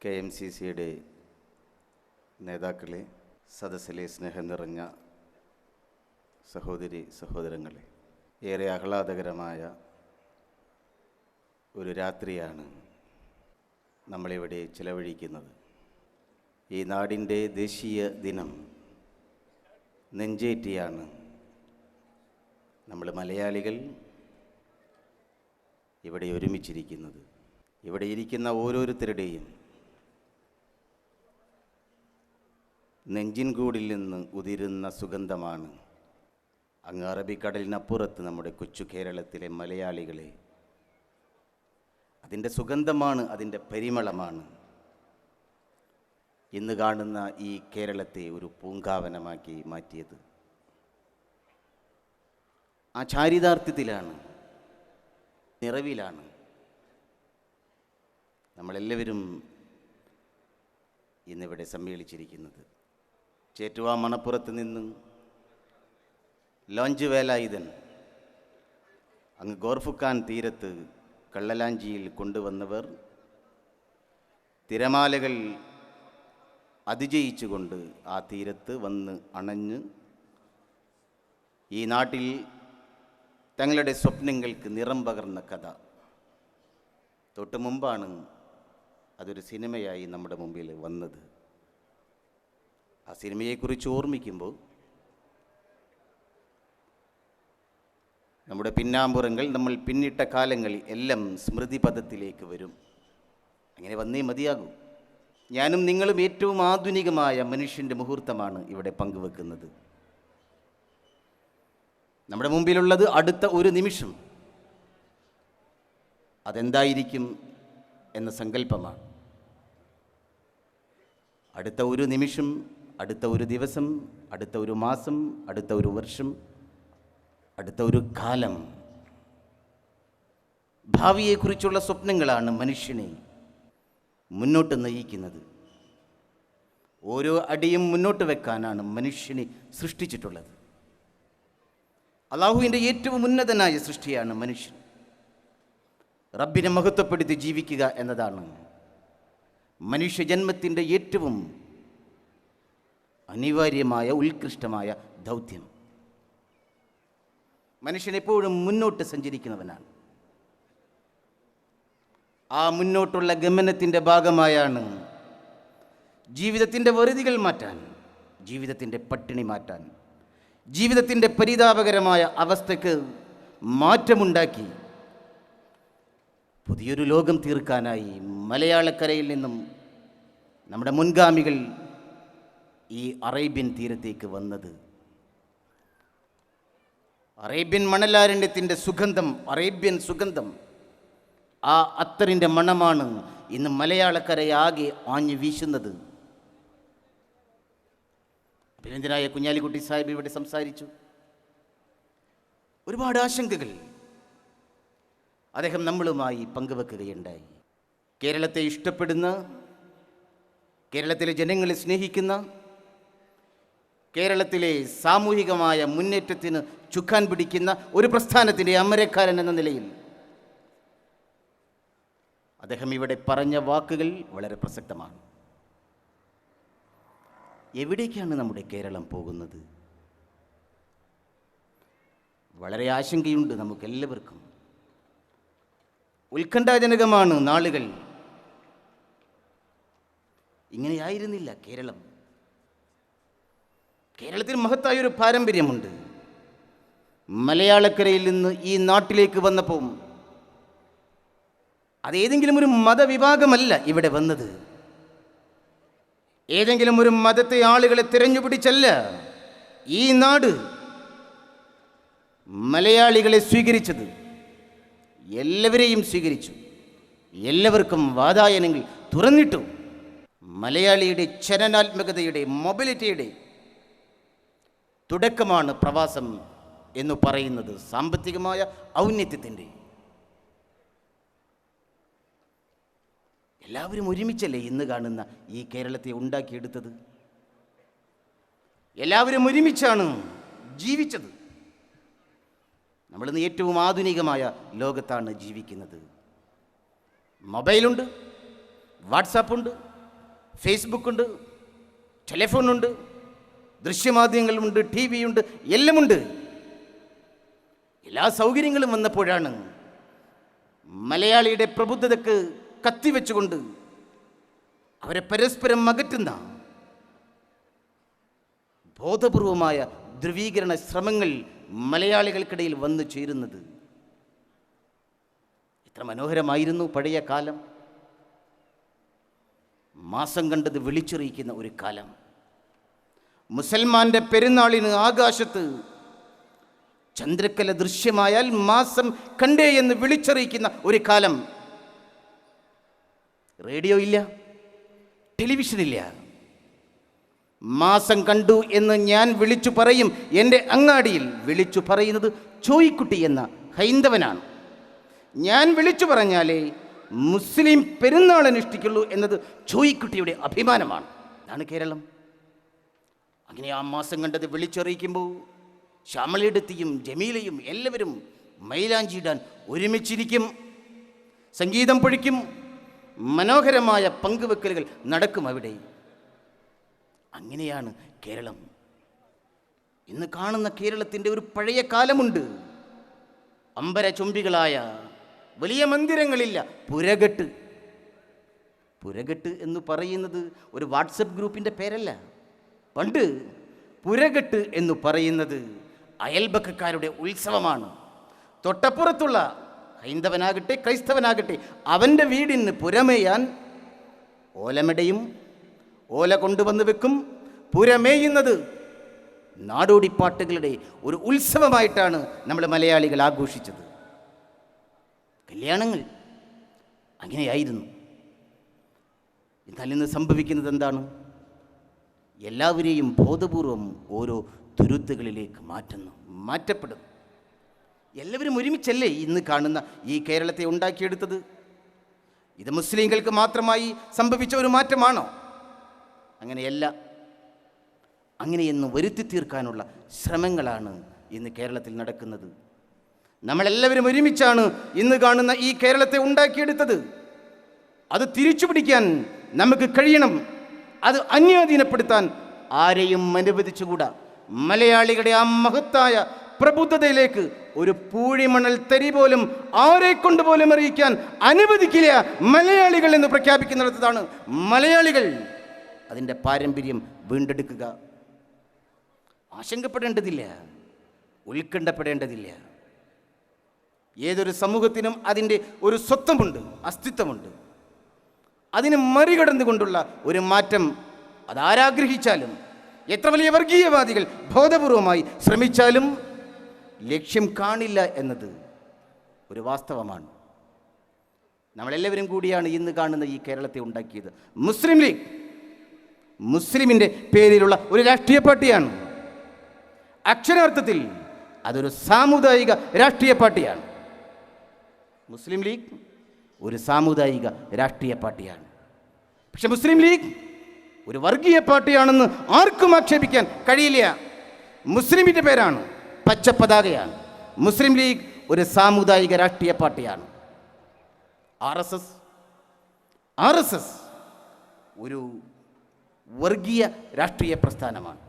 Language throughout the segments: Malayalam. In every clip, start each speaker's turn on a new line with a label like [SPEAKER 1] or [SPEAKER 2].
[SPEAKER 1] KMCCയുടെ നേതാക്കളെ, സദസ്സിലെ സ്നേഹം നിറഞ്ഞ സഹോദരി സഹോദരങ്ങളെ, ഏറെ ആഹ്ലാദകരമായ ഒരു രാത്രിയാണ് നമ്മളിവിടെ ചിലവഴിക്കുന്നത്. ഈ നാടിൻ്റെ ദേശീയ ദിനം നെഞ്ചേറ്റിയാണ് നമ്മൾ മലയാളികൾ ഇവിടെ ഒരുമിച്ചിരിക്കുന്നത്. ഇവിടെ ഇരിക്കുന്ന ഓരോരുത്തരുടെയും നെഞ്ചിൻകൂടിൽ നിന്ന് ഉതിരുന്ന സുഗന്ധമാണ് അങ്ങ് അറബിക്കടലിനപ്പുറത്ത് നമ്മുടെ കൊച്ചു കേരളത്തിലെ മലയാളികളെ, അതിൻ്റെ സുഗന്ധമാണ്, അതിൻ്റെ പരിമളമാണ് ഇന്ന് കാണുന്ന ഈ കേരളത്തെ ഒരു പൂങ്കാവനമാക്കി മാറ്റിയത്. ആ ചാരിതാർത്ഥ്യത്തിലാണ്, നിറവിലാണ് നമ്മളെല്ലാവരും ഇന്നിവിടെ സമ്മേളിച്ചിരിക്കുന്നത്. ചേറ്റുവ മണപ്പുറത്ത് നിന്ന് ലോഞ്ച് വേലായുധൻ അങ്ങ് ഗോർഫുഖാൻ തീരത്ത് കള്ളലാഞ്ചിയിൽ കൊണ്ടുവന്നവർ തിരമാലകൾ അതിജയിച്ചുകൊണ്ട് ആ തീരത്ത് വന്ന് അണഞ്ഞ് ഈ നാട്ടിൽ തങ്ങളുടെ സ്വപ്നങ്ങൾക്ക് നിറം പകർന്ന കഥ തൊട്ട് മുമ്പാണ് അതൊരു സിനിമയായി നമ്മുടെ മുമ്പിൽ വന്നത്. ആ സിനിമയെക്കുറിച്ച് ഓർമ്മിക്കുമ്പോൾ നമ്മുടെ പിന്നാമ്പുറങ്ങൾ, നമ്മൾ പിന്നിട്ട കാലങ്ങൾ എല്ലാം സ്മൃതിപഥത്തിലേക്ക് വരും. അങ്ങനെ വന്നേ മതിയാകൂ. ഞാനും നിങ്ങളും ഏറ്റവും ആധുനികമായ മനുഷ്യൻ്റെ മുഹൂർത്തമാണ് ഇവിടെ പങ്കുവെക്കുന്നത്. നമ്മുടെ മുമ്പിലുള്ളത് അടുത്ത ഒരു നിമിഷം. അതെന്തായിരിക്കും എന്ന സങ്കല്പമാണ്. അടുത്ത ഒരു നിമിഷം, അടുത്ത ഒരു ദിവസം, അടുത്ത ഒരു മാസം, അടുത്ത ഒരു വർഷം, അടുത്ത ഒരു കാലം. ഭാവിയെക്കുറിച്ചുള്ള സ്വപ്നങ്ങളാണ് മനുഷ്യനെ മുന്നോട്ട് നയിക്കുന്നത്. ഓരോ അടിയും മുന്നോട്ട് വെക്കാനാണ് മനുഷ്യനെ സൃഷ്ടിച്ചിട്ടുള്ളത്. അള്ളാഹുവിൻ്റെ ഏറ്റവും ഉന്നതനായ സൃഷ്ടിയാണ് മനുഷ്യൻ. റബ്ബിനെ മഹത്വപ്പെടുത്തി ജീവിക്കുക എന്നതാണ് മനുഷ്യജന്മത്തിൻ്റെ ഏറ്റവും അനിവാര്യമായ ഉത്കൃഷ്ടമായ ദൗത്യം. മനുഷ്യൻ എപ്പോഴും മുന്നോട്ട് സഞ്ചരിക്കുന്നവനാണ്. ആ മുന്നോട്ടുള്ള ഗമനത്തിൻ്റെ ഭാഗമായാണ് ജീവിതത്തിൻ്റെ വെറുതികൾ മാറ്റാൻ, ജീവിതത്തിൻ്റെ പട്ടിണി മാറ്റാൻ, ജീവിതത്തിൻ്റെ പരിതാപകരമായ അവസ്ഥയ്ക്ക് മാറ്റമുണ്ടാക്കി പുതിയൊരു ലോകം തീർക്കാനായി മലയാളക്കരയിൽ നിന്നും നമ്മുടെ മുൻഗാമികൾ ഈ അറേബ്യൻ തീരത്തേക്ക് വന്നത്. അറേബ്യൻ മണലാരണ്യത്തിൻ്റെ സുഗന്ധം, അറേബ്യൻ സുഗന്ധം, ആ അത്തറിൻ്റെ മണമാണ് ഇന്ന് മലയാളക്കരയാകെ ആഞ്ഞു വീശുന്നത്. അഭിനന്ദനായ കുഞ്ഞാലിക്കുട്ടി സാഹിബ് ഇവിടെ സംസാരിച്ചു. ഒരുപാട് ആശങ്കകൾ അദ്ദേഹം നമ്മളുമായി പങ്കുവെക്കുകയുണ്ടായി. കേരളത്തെ ഇഷ്ടപ്പെടുന്ന, കേരളത്തിലെ ജനങ്ങളെ സ്നേഹിക്കുന്ന, കേരളത്തിലെ സാമൂഹികമായ മുന്നേറ്റത്തിന് ചുക്കാൻ പിടിക്കുന്ന ഒരു പ്രസ്ഥാനത്തിൻ്റെ അമരക്കാരൻ എന്ന നിലയിൽ അദ്ദേഹം ഇവിടെ പറഞ്ഞ വാക്കുകൾ വളരെ പ്രസക്തമാണ്. എവിടേക്കാണ് നമ്മുടെ കേരളം പോകുന്നത്? വളരെ ആശങ്കയുണ്ട് നമുക്കെല്ലാവർക്കും. ഉത്കണ്ഠാജനകമാണ് നാളുകൾ. ഇങ്ങനെയായിരുന്നില്ല കേരളം. കേരളത്തിൽ മഹത്തായൊരു പാരമ്പര്യമുണ്ട്. മലയാളക്കരയിൽ നിന്ന് ഈ നാട്ടിലേക്ക് വന്നപ്പോൾ അതേതെങ്കിലും ഒരു മതവിഭാഗമല്ല ഇവിടെ വന്നത്. ഏതെങ്കിലും ഒരു മതത്തെ ആളുകളെ തിരഞ്ഞുപിടിച്ചല്ല ഈ നാട് മലയാളികളെ സ്വീകരിച്ചത്. എല്ലാവരെയും സ്വീകരിച്ചു. എല്ലാവർക്കും വാതായനങ്ങൾ തുറന്നിട്ടു. മലയാളിയുടെ ചലനാത്മകതയുടെ, മൊബിലിറ്റിയുടെ തുടക്കമാണ് പ്രവാസം എന്ന് പറയുന്നത്, സാമ്പത്തികമായ ഔന്നത്യത്തിൻ്റെ. എല്ലാവരും ഒരുമിച്ചല്ലേ ഇന്ന് കാണുന്ന ഈ കേരളത്തെ ഉണ്ടാക്കിയെടുത്തത്? എല്ലാവരും ഒരുമിച്ചാണ് ജീവിച്ചത്. നമ്മളിന്ന് ഏറ്റവും ആധുനികമായ ലോകത്താണ് ജീവിക്കുന്നത്. മൊബൈലുണ്ട്, വാട്സാപ്പുണ്ട്, ഫേസ്ബുക്കുണ്ട്, ടെലിഫോണുണ്ട്, ദൃശ്യമാധ്യമങ്ങളുണ്ട്, ടി വിയുണ്ട്, എല്ലാമുണ്ട്. എല്ലാ സൗകര്യങ്ങളും വന്നപ്പോഴാണ് മലയാളിയുടെ പ്രബുദ്ധതയ്ക്ക് കത്തിവെച്ചുകൊണ്ട് അവരെ പരസ്പരം അകറ്റുന്ന ബോധപൂർവമായ ധ്രുവീകരണ ശ്രമങ്ങൾ മലയാളികൾക്കിടയിൽ വന്നു ചേരുന്നത്. എത്ര മനോഹരമായിരുന്നു പഴയ കാലം. മാസം കണ്ടത് വിളിച്ചറിയിക്കുന്ന ഒരു കാലം. മുസൽമാന്റെ പെരുന്നാളിന് ആകാശത്ത് ചന്ദ്രക്കല ദൃശ്യമായാൽ മാസം കണ്ടേ എന്ന് വിളിച്ചറിയിക്കുന്ന ഒരു കാലം. റേഡിയോ ഇല്ല, ടെലിവിഷനില്ല. മാസം കണ്ടു എന്ന് ഞാൻ വിളിച്ചു പറയും. എൻ്റെ അങ്ങാടിയിൽ വിളിച്ചു പറയുന്നത് ചോയ്ക്കുട്ടി എന്ന ഹൈന്ദവനാണ്. ഞാൻ വിളിച്ചു പറഞ്ഞാലേ മുസ്ലിം പെരുന്നാൾ അനുഷ്ഠിക്കുള്ളൂ എന്നത് ചോയ്ക്കുട്ടിയുടെ അഭിമാനമാണ്. അതാണ് കേരളം. അങ്ങനെ ആ മാസം കണ്ടത് വിളിച്ചറിയിക്കുമ്പോൾ ശ്യാമളയെടുത്തിയും ജമീലയും എല്ലാവരും മൈലാഞ്ചിയിടാൻ ഒരുമിച്ചിരിക്കും, സംഗീതം പൊഴിക്കും, മനോഹരമായ പങ്കുവെക്കലുകൾ നടക്കും അവിടെ. അങ്ങനെയാണ് കേരളം. ഇന്ന് കാണുന്ന കേരളത്തിൻ്റെ ഒരു പഴയ കാലമുണ്ട്. അമ്പരചുംബികളായ വലിയ മന്ദിരങ്ങളില്ല, പുരകെട്ട്. പുരകെട്ട് എന്ന് പറയുന്നത് ഒരു വാട്സപ്പ് ഗ്രൂപ്പിൻ്റെ പേരല്ല. പണ്ട് പുരകെട്ട് എന്ന് പറയുന്നത് അയൽപക്കക്കാരുടെ ഉത്സവമാണ്. തൊട്ടപ്പുറത്തുള്ള ഹൈന്ദവനാകട്ടെ ക്രൈസ്തവനാകട്ടെ അവൻ്റെ വീടിന് പുരമേയാൻ ഓലമെടയും ഓല കൊണ്ടുവന്ന് വെക്കും. പുരമേയുന്നത് നാടോടിപ്പാട്ടുകളുടെ ഒരു ഉത്സവമായിട്ടാണ് നമ്മൾ മലയാളികൾ ആഘോഷിച്ചത്. കല്യാണങ്ങൾ അങ്ങനെയായിരുന്നു. എന്നാൽ ഇന്ന് സംഭവിക്കുന്നത് എന്താണ്? എല്ലാവരെയും ബോധപൂർവം ഓരോ തുരുത്തുകളിലേക്ക് മാറ്റപ്പെടുന്നു. എല്ലാവരും ഒരുമിച്ചല്ലേ ഇന്ന് കാണുന്ന ഈ കേരളത്തെ ഉണ്ടാക്കിയെടുത്തത്? ഇത് മുസ്ലിങ്ങൾക്ക് മാത്രമായി സംഭവിച്ച ഒരു മാറ്റമാണോ? അങ്ങനെയല്ല. അങ്ങനെയെന്ന് വരുത്തി തീർക്കാനുള്ള ശ്രമങ്ങളാണ് ഇന്ന് കേരളത്തിൽ നടക്കുന്നത്. നമ്മളെല്ലാവരും ഒരുമിച്ചാണ് ഇന്ന് കാണുന്ന ഈ കേരളത്തെ ഉണ്ടാക്കിയെടുത്തത്. അത് തിരിച്ചു പിടിക്കാൻ നമുക്ക് കഴിയണം. അത് അന്യാധീനപ്പെടുത്താൻ ആരെയും അനുവദിച്ചുകൂടാ. മലയാളികളുടെ ആ മഹത്തായ പ്രബുദ്ധതയിലേക്ക് ഒരു പൂഴിമണൽ തരി പോലും ആരെ കൊണ്ടുപോലും അറിയിക്കാൻ അനുവദിക്കില്ല മലയാളികൾ എന്ന് പ്രഖ്യാപിക്കുന്നിടത്താണ് മലയാളികൾ അതിൻ്റെ പാരമ്പര്യം വീണ്ടെടുക്കുക. ആശങ്കപ്പെടേണ്ടതില്ല, ഉത്കണ്ഠപ്പെടേണ്ടതില്ല. ഏതൊരു സമൂഹത്തിനും അതിൻ്റെ ഒരു സ്വത്വമുണ്ട്, അസ്തിത്വമുണ്ട്. അതിനെ മറികടന്നുകൊണ്ടുള്ള ഒരു മാറ്റം അതാരാഗ്രഹിച്ചാലും, എത്ര വലിയ വർഗീയവാദികൾ ബോധപൂർവമായി ശ്രമിച്ചാലും ലക്ഷ്യം കാണില്ല എന്നത് ഒരു വാസ്തവമാണ്. നമ്മളെല്ലാവരും കൂടിയാണ് ഇന്ന് കാണുന്ന ഈ കേരളത്തെ ഉണ്ടാക്കിയത്. മുസ്ലിം ലീഗ് മുസ്ലിമിൻ്റെ പേരിലുള്ള ഒരു രാഷ്ട്രീയ പാർട്ടിയാണ്. അക്ഷരാർത്ഥത്തിൽ അതൊരു സാമുദായിക രാഷ്ട്രീയ പാർട്ടിയാണ്. മുസ്ലിം ലീഗ് ഒരു സാമുദായിക രാഷ്ട്രീയ പാർട്ടിയാണ്. പക്ഷെ മുസ്ലിം ലീഗ് ഒരു വർഗീയ പാർട്ടിയാണെന്ന് ആർക്കും ആക്ഷേപിക്കാൻ കഴിയില്ല. മുസ്ലിമിൻ്റെ പേരാണ്, പച്ചപ്പതാകയാണ്. മുസ്ലിം ലീഗ് ഒരു സാമുദായിക രാഷ്ട്രീയ പാർട്ടിയാണ്. ആർ എസ് എസ് ഒരു വർഗീയ രാഷ്ട്രീയ പ്രസ്ഥാനമാണ്.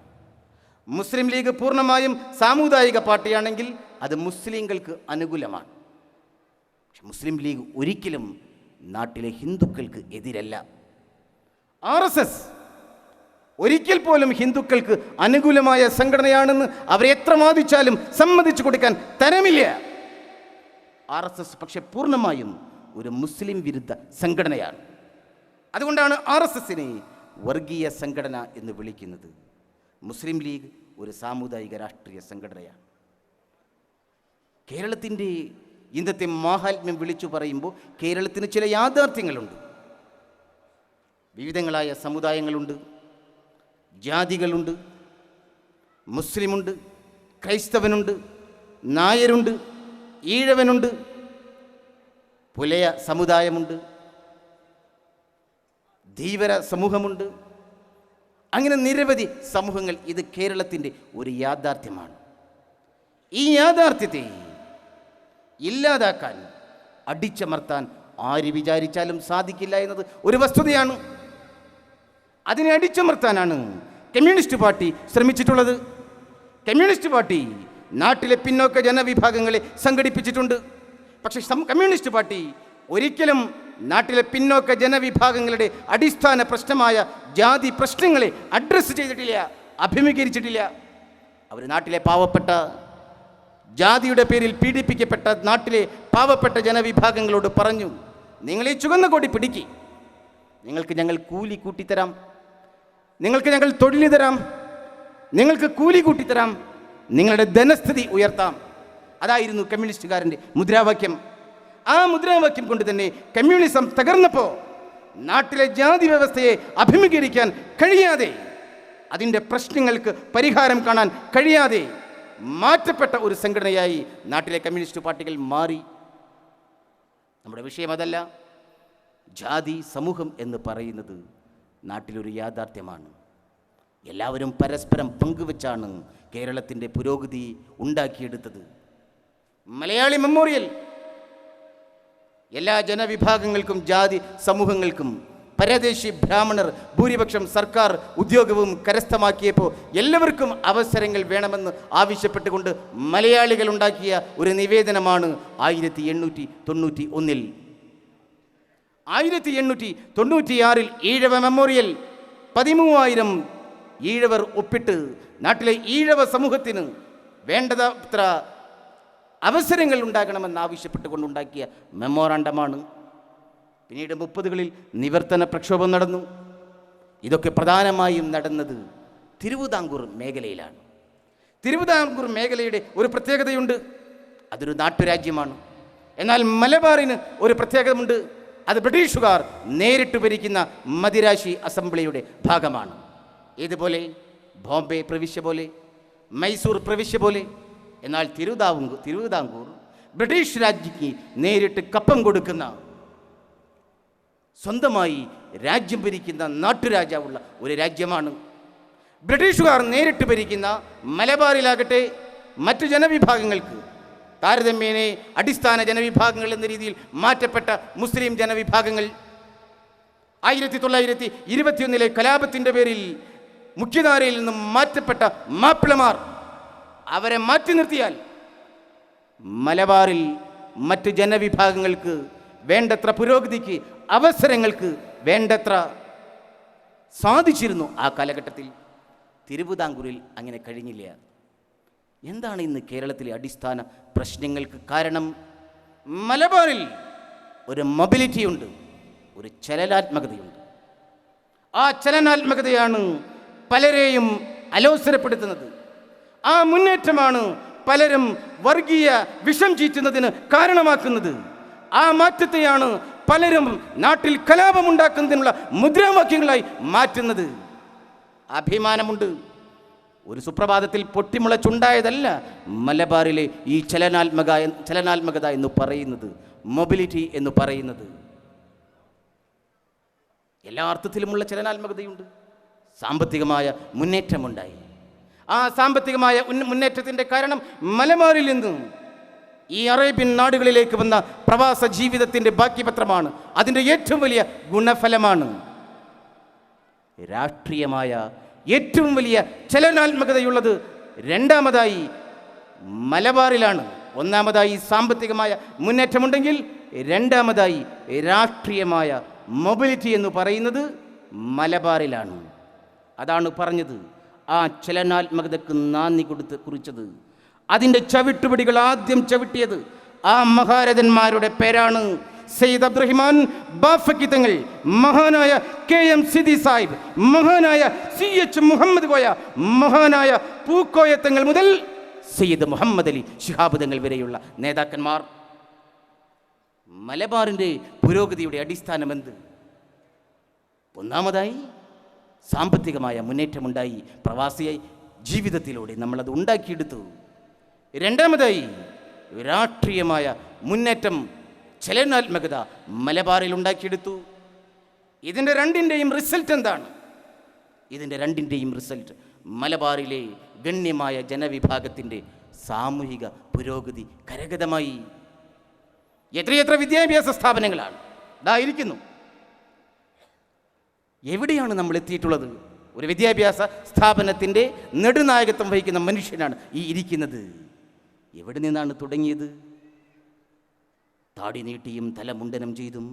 [SPEAKER 1] മുസ്ലിം ലീഗ് പൂർണ്ണമായും സാമുദായിക പാർട്ടിയാണെങ്കിൽ അത് മുസ്ലിങ്ങൾക്ക് അനുകൂലമാണ്. പക്ഷെ മുസ്ലിം ലീഗ് ഒരിക്കലും നാട്ടിലെ ഹിന്ദുക്കൾക്ക് എതിരല്ല. RSS ഒരിക്കൽ പോലും ഹിന്ദുക്കൾക്ക് അനുകൂലമായ സംഘടനയാണെന്ന് അവരെ എത്ര വാദിച്ചാലും സമ്മതിച്ചു കൊടുക്കാൻ തരമില്ല. RSS പക്ഷെ പൂർണ്ണമായും ഒരു മുസ്ലിം വിരുദ്ധ സംഘടനയാണ്. അതുകൊണ്ടാണ് RSSനെ വർഗീയ സംഘടന എന്ന് വിളിക്കുന്നത്. മുസ്ലിം ലീഗ് ഒരു സാമുദായിക രാഷ്ട്രീയ സംഘടനയാണ്. കേരളത്തിൻ്റെ ഇന്നത്തെ മാഹാത്മ്യം വിളിച്ചു പറയുമ്പോൾ കേരളത്തിന് ചില യാഥാർത്ഥ്യങ്ങളുണ്ട്. വിവിധങ്ങളായ സമുദായങ്ങളുണ്ട്, ജാതികളുണ്ട്, മുസ്ലിമുണ്ട്, ക്രൈസ്തവനുണ്ട്, നായരുണ്ട്, ഈഴവനുണ്ട്, പുലയ സമുദായമുണ്ട്, ധീവര സമൂഹമുണ്ട്. അങ്ങനെ നിരവധി സമൂഹങ്ങൾ. ഇത് കേരളത്തിൻ്റെ ഒരു യാഥാർത്ഥ്യമാണ്. ഈ യാഥാർത്ഥ്യത്തെ ഇല്ലാതാക്കാൻ, അടിച്ചമർത്താൻ ആര് വിചാരിച്ചാലും സാധിക്കില്ല എന്നത് ഒരു വസ്തുതയാണ്.
[SPEAKER 2] അതിനെ അടിച്ചമർത്താനാണ് കമ്മ്യൂണിസ്റ്റ് പാർട്ടി ശ്രമിച്ചിട്ടുള്ളത്. കമ്മ്യൂണിസ്റ്റ് പാർട്ടി നാട്ടിലെ പിന്നോക്ക ജനവിഭാഗങ്ങളെ സംഘടിപ്പിച്ചിട്ടുണ്ട്. പക്ഷേ കമ്മ്യൂണിസ്റ്റ് പാർട്ടി ഒരിക്കലും നാട്ടിലെ പിന്നോക്ക ജനവിഭാഗങ്ങളുടെ അടിസ്ഥാന പ്രശ്നമായ ജാതി പ്രശ്നങ്ങളെ അഡ്രസ്സ് ചെയ്തിട്ടില്ല, അഭിമുഖീകരിച്ചിട്ടില്ല. അവർ നാട്ടിലെ പാവപ്പെട്ട, ജാതിയുടെ പേരിൽ പീഡിപ്പിക്കപ്പെട്ട നാട്ടിലെ പാവപ്പെട്ട ജനവിഭാഗങ്ങളോട് പറഞ്ഞു, നിങ്ങൾ ഈ ചുവന്ന കൊടി പിടിക്കി, നിങ്ങൾക്ക് ഞങ്ങൾ കൂലി കൂട്ടിത്തരാം, നിങ്ങൾക്ക് ഞങ്ങൾ തൊഴിൽ തരാം, നിങ്ങൾക്ക് കൂലി കൂട്ടിത്തരാം, നിങ്ങളുടെ ധനസ്ഥിതി ഉയർത്താം. അതായിരുന്നു കമ്മ്യൂണിസ്റ്റുകാരൻ്റെ മുദ്രാവാക്യം. ആ മുദ്രാവാക്യം കൊണ്ട് തന്നെ കമ്മ്യൂണിസം തകർന്നപ്പോൾ നാട്ടിലെ ജാതി വ്യവസ്ഥയെ അഭിമുഖീകരിക്കാൻ കഴിയാതെ, അതിൻ്റെ പ്രശ്നങ്ങൾക്ക് പരിഹാരം കാണാൻ കഴിയാതെ മാറ്റപ്പെട്ട ഒരു സംഘടനയായി നാട്ടിലെ കമ്മ്യൂണിസ്റ്റ് പാർട്ടികൾ മാറി. നമ്മുടെ വിഷയം അതല്ല. ജാതി സമൂഹം എന്ന് പറയുന്നത് നാട്ടിലൊരു യാഥാർത്ഥ്യമാണ്. എല്ലാവരും പരസ്പരം പങ്കുവെച്ചാണ് കേരളത്തിൻ്റെ പുരോഗതി ഉണ്ടാക്കിയെടുത്തത്. മലയാളി മെമ്മോറിയൽ എല്ലാ ജനവിഭാഗങ്ങൾക്കും ജാതി സമൂഹങ്ങൾക്കും പരദേശി ബ്രാഹ്മണർ ഭൂരിപക്ഷം സർക്കാർ ഉദ്യോഗവും കരസ്ഥമാക്കിയപ്പോൾ എല്ലാവർക്കും അവസരങ്ങൾ വേണമെന്ന് ആവശ്യപ്പെട്ടുകൊണ്ട് മലയാളികൾ ഉണ്ടാക്കിയ ഒരു നിവേദനമാണ് 1891. 1896 ഈഴവ മെമ്മോറിയൽ 13,000 ഈഴവർ ഒപ്പിട്ട് നാട്ടിലെ ഈഴവ സമൂഹത്തിന് വേണ്ടത്ര അവസരങ്ങൾ ഉണ്ടാകണമെന്ന് ആവശ്യപ്പെട്ടുകൊണ്ടുണ്ടാക്കിയ മെമ്മോറാണ്ടമാണ്. പിന്നീട് 30കളിൽ നിവർത്തന പ്രക്ഷോഭം നടന്നു. ഇതൊക്കെ പ്രധാനമായും നടന്നത് തിരുവിതാംകൂർ മേഖലയിലാണ്. തിരുവിതാംകൂർ മേഖലയുടെ ഒരു പ്രത്യേകതയുണ്ട്, അതൊരു നാട്ടുരാജ്യമാണ്. എന്നാൽ മലബാറിന് ഒരു പ്രത്യേകതയുണ്ട്, അത് ബ്രിട്ടീഷുകാർ നേരിട്ട് ഭരിക്കുന്ന മദിരാശി അസംബ്ലിയുടെ ഭാഗമാണ്. ഇതുപോലെ ബോംബെ പ്രവിശ്യ പോലെ, മൈസൂർ പ്രവിശ്യ പോലെ. എന്നാൽ തിരുവിതാംകൂർ ബ്രിട്ടീഷ് രാജ്ഞിക്ക് നേരിട്ട് കപ്പം കൊടുക്കുന്ന, സ്വന്തമായി രാജ്യം ഭരിക്കുന്ന നാട്ടുരാജാവുള്ള ഒരു രാജ്യമാണ്. ബ്രിട്ടീഷുകാർ നേരിട്ട് ഭരിക്കുന്ന മലബാറിലാകട്ടെ മറ്റു ജനവിഭാഗങ്ങൾക്ക് താരതമ്യേന അടിസ്ഥാന ജനവിഭാഗങ്ങൾ എന്ന രീതിയിൽ മാറ്റപ്പെട്ട മുസ്ലിം ജനവിഭാഗങ്ങൾ 1921 കലാപത്തിൻ്റെ പേരിൽ മുഖ്യധാരയിൽ നിന്നും മാറ്റപ്പെട്ട മാപ്പിളമാർ, അവരെ മാറ്റി നിർത്തിയാൽ മലബാറിൽ മറ്റ് ജനവിഭാഗങ്ങൾക്ക് വേണ്ടത്ര പുരോഗതിക്ക്, അവസരങ്ങൾക്ക് വേണ്ടത്ര സാധിച്ചിരുന്നു ആ കാലഘട്ടത്തിൽ. തിരുവിതാംകൂറിൽ അങ്ങനെ കഴിഞ്ഞില്ല. എന്താണ് ഇന്ന് കേരളത്തിലെ അടിസ്ഥാന പ്രശ്നങ്ങൾക്ക് കാരണം? മലബാറിൽ ഒരു മൊബിലിറ്റിയുണ്ട്, ഒരു ചലനാത്മകതയുണ്ട്. ആ ചലനാത്മകതയാണ് പലരെയും അലോസരപ്പെടുത്തുന്നത്. ആ മുന്നേറ്റമാണ് പലരും വർഗീയ വിഷം ചീറ്റുന്നതിന് കാരണമാക്കുന്നത്. ആ മാറ്റത്തെയാണ് പലരും നാട്ടിൽ കലാപമുണ്ടാക്കുന്നതിനുള്ള മുദ്രാവാക്യങ്ങളായി മാറ്റുന്നത്. അഭിമാനമുണ്ട്. ഒരു സുപ്രഭാതത്തിൽ പൊട്ടിമുളച്ചുണ്ടായതല്ല മലബാറിലെ ഈ ചലനാത്മകത എന്ന് പറയുന്നത്, മൊബിലിറ്റി എന്ന് പറയുന്നത്. എല്ലാ അർത്ഥത്തിലുമുള്ള ചലനാത്മകതയുണ്ട്. സാമ്പത്തികമായ മുന്നേറ്റമുണ്ടായി. ആ സാമ്പത്തികമായ മുന്നേറ്റത്തിൻ്റെ കാരണം മലബാറിൽ നിന്നും ഈ അറേബ്യൻ നാടുകളിലേക്ക് വന്ന പ്രവാസ ജീവിതത്തിൻ്റെ ബാക്കി പത്രമാണ്. അതിൻ്റെ ഏറ്റവും വലിയ ഗുണഫലമാണ്. രാഷ്ട്രീയമായ ഏറ്റവും വലിയ ചലനാത്മകതയുള്ളത് രണ്ടാമതായി മലബാറിലാണ്. ഒന്നാമതായി സാമ്പത്തികമായ മുന്നേറ്റമുണ്ടെങ്കിൽ രണ്ടാമതായി രാഷ്ട്രീയമായ മൊബിലിറ്റി എന്ന് പറയുന്നത് മലബാറിലാണ്. അതാണ് പറഞ്ഞത്, ആ ചലനാത്മകതയ്ക്ക് നാന്ദി കുറിച്ചത്, അതിൻ്റെ ചവിട്ടുപടികൾ ആദ്യം ചവിട്ടിയത് ആ മഹാരഥന്മാരുടെ പേരാണ്. സയ്യിദ് അബ്ദുറഹിമാൻ ബാഫക്കി തങ്ങൾ, മഹാനായ KM സിദി സാഹിബ്, മഹാനായ CH മുഹമ്മദ് കോയ, മഹാനായ പൂക്കോയ തങ്ങൾ മുതൽ സയ്യിദ് മുഹമ്മദ് അലി ശിഹാബ് തങ്ങൾ വരെയുള്ള നേതാക്കന്മാർ. മലബാറിൻ്റെ പുരോഗതിയുടെ അടിസ്ഥാനം എന്ത്? ഒന്നാമതായി സാമ്പത്തികമായ മുന്നേറ്റമുണ്ടായി. പ്രവാസിയായി ജീവിതത്തിലൂടെ നമ്മളത് ഉണ്ടാക്കിയെടുത്തു. രണ്ടാമതായി രാഷ്ട്രീയമായ മുന്നേറ്റം, ചലനാത്മകത മലബാറിൽ ഉണ്ടാക്കിയെടുത്തു. ഇതിൻ്റെ രണ്ടിൻ്റെയും റിസൾട്ട് എന്താണ്? ഇതിൻ്റെ രണ്ടിൻ്റെയും റിസൾട്ട് മലബാറിലെ ഗണ്യമായ ജനവിഭാഗത്തിൻ്റെ സാമൂഹിക പുരോഗതി കരഗതമായി. എത്രയെത്ര വിദ്യാഭ്യാസ സ്ഥാപനങ്ങളാണ് ഇതായിരിക്കുന്നു. എവിടെയാണ് നമ്മൾ എത്തിയിട്ടുള്ളത്? ഒരു വിദ്യാഭ്യാസ സ്ഥാപനത്തിൻ്റെ നെടുനായകത്വം വഹിക്കുന്ന മനുഷ്യനാണ് ഈ ഇരിക്കുന്നത്. എവിടെ നിന്നാണ് തുടങ്ങിയത്? താടി നീട്ടിയും തല മുണ്ടനം ചെയ്തും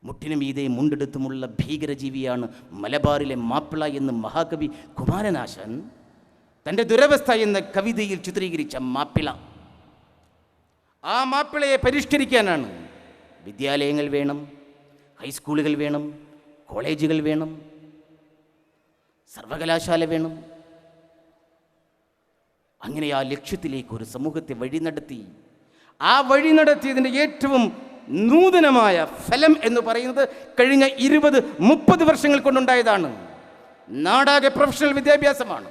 [SPEAKER 2] മുട്ടിനു മീതെ മുണ്ടെടുത്തുമുള്ള ഭീകരജീവിയാണ് മലബാറിലെ മാപ്പിള എന്ന് മഹാകവി കുമാരനാശാൻ തൻ്റെ ദുരവസ്ഥ എന്ന കവിതയിൽ ചിത്രീകരിച്ച മാപ്പിള. ആ മാപ്പിളയെ പരിഷ്കരിക്കാനാണ് വിദ്യാലയങ്ങൾ വേണം, ഹൈസ്കൂളുകൾ വേണം, കോളേജുകൾ വേണം, സർവകലാശാല വേണം. അങ്ങനെ ആ ലക്ഷ്യത്തിലേക്ക് ഒരു സമൂഹത്തെ വഴി നടത്തി. ആ വഴി നടത്തിയതിൻ്റെ ഏറ്റവും നൂതനമായ ഫലം എന്ന് പറയുന്നത് കഴിഞ്ഞ 20-30 വർഷങ്ങൾ കൊണ്ടുണ്ടായതാണ്. നാടാകെ പ്രൊഫഷണൽ വിദ്യാഭ്യാസമാണ്,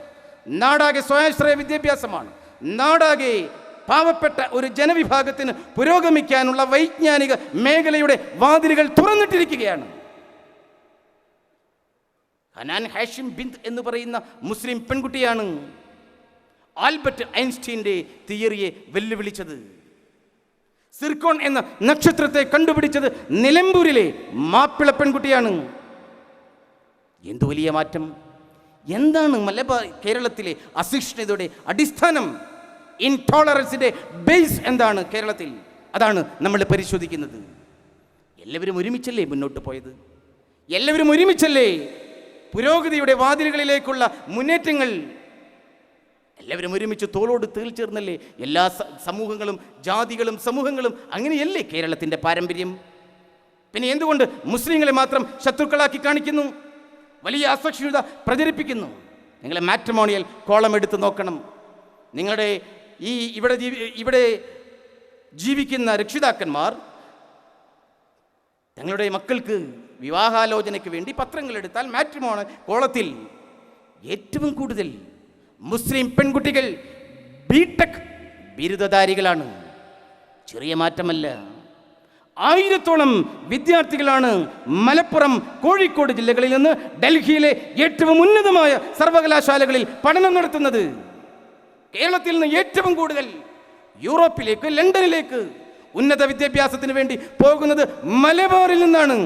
[SPEAKER 2] നാടാകെ സ്വാശ്രയ വിദ്യാഭ്യാസമാണ്, നാടാകെ പാവപ്പെട്ട ഒരു ജനവിഭാഗത്തിന് പുരോഗമിക്കാനുള്ള വൈജ്ഞാനിക മേഖലയുടെ വാതിലുകൾ തുറന്നിട്ടിരിക്കുകയാണ്. ഹനാൻ ഹാഷിം ബിന്ദ് എന്ന് പറയുന്ന മുസ്ലിം പെൺകുട്ടിയാണ് ആൽബർട്ട് ഐൻസ്റ്റീൻ്റെ തിയറിയെ വെല്ലുവിളിച്ചത്. സിർക്കോൺ എന്ന നക്ഷത്രത്തെ കണ്ടുപിടിച്ചത് നിലമ്പൂരിലെ മാപ്പിള പെൺകുട്ടിയാണ്. എന്തു വലിയ മാറ്റം! എന്താണ് മലബാർ കേരളത്തിലെ അസഹിഷ്ണുതയുടെ അടിസ്ഥാനം? ഇൻടോളറൻസിൻ്റെ ബേസ് എന്താണ് കേരളത്തിൽ? അതാണ് നമ്മൾ പരിശോധിക്കുന്നത്. എല്ലാവരും ഒരുമിച്ചല്ലേ മുന്നോട്ട് പോയത്? എല്ലാവരും ഒരുമിച്ചല്ലേ പുരോഗതിയുടെ വാതിലുകളിലേക്കുള്ള മുന്നേറ്റങ്ങൾ? എല്ലാവരും ഒരുമിച്ച് തോളോട് തേൾ ചേർന്നല്ലേ എല്ലാ സമൂഹങ്ങളും ജാതികളും സമൂഹങ്ങളും? അങ്ങനെയല്ലേ കേരളത്തിൻ്റെ പാരമ്പര്യം? പിന്നെ എന്തുകൊണ്ട് മുസ്ലിങ്ങളെ മാത്രം ശത്രുക്കളാക്കി കാണിക്കുന്നു, വലിയ അസഹിഷ്ണുത പ്രചരിപ്പിക്കുന്നു? നിങ്ങളെ മാട്രിമോണിയൽ കോളം എടുത്ത് നോക്കണം. നിങ്ങളുടെ ഈ ഇവിടെ ജീവിക്കുന്ന രക്ഷിതാക്കന്മാർ തങ്ങളുടെ മക്കൾക്ക് വിവാഹാലോചനയ്ക്ക് വേണ്ടി പത്രങ്ങൾ എടുത്താൽ മാട്രിമോണിയൽ കോളത്തിൽ ഏറ്റവും കൂടുതൽ മുസ്ലിം പെൺകുട്ടികൾ ബിടെക് ബിരുദധാരികളാണ്. ചെറിയ മാറ്റമല്ല. 1000-ഓളം വിദ്യാർത്ഥികളാണ് മലപ്പുറം, കോഴിക്കോട് ജില്ലകളിൽ നിന്ന് ഡൽഹിയിലെ ഏറ്റവും ഉന്നതമായ സർവകലാശാലകളിൽ പഠനം നടത്തുന്നത്. കേരളത്തിൽ നിന്ന് ഏറ്റവും കൂടുതൽ യൂറോപ്പിലേക്ക്, ലണ്ടനിലേക്ക് ഉന്നത വിദ്യാഭ്യാസത്തിന് വേണ്ടി പോകുന്നത് മലബാറിൽ നിന്നാണ്.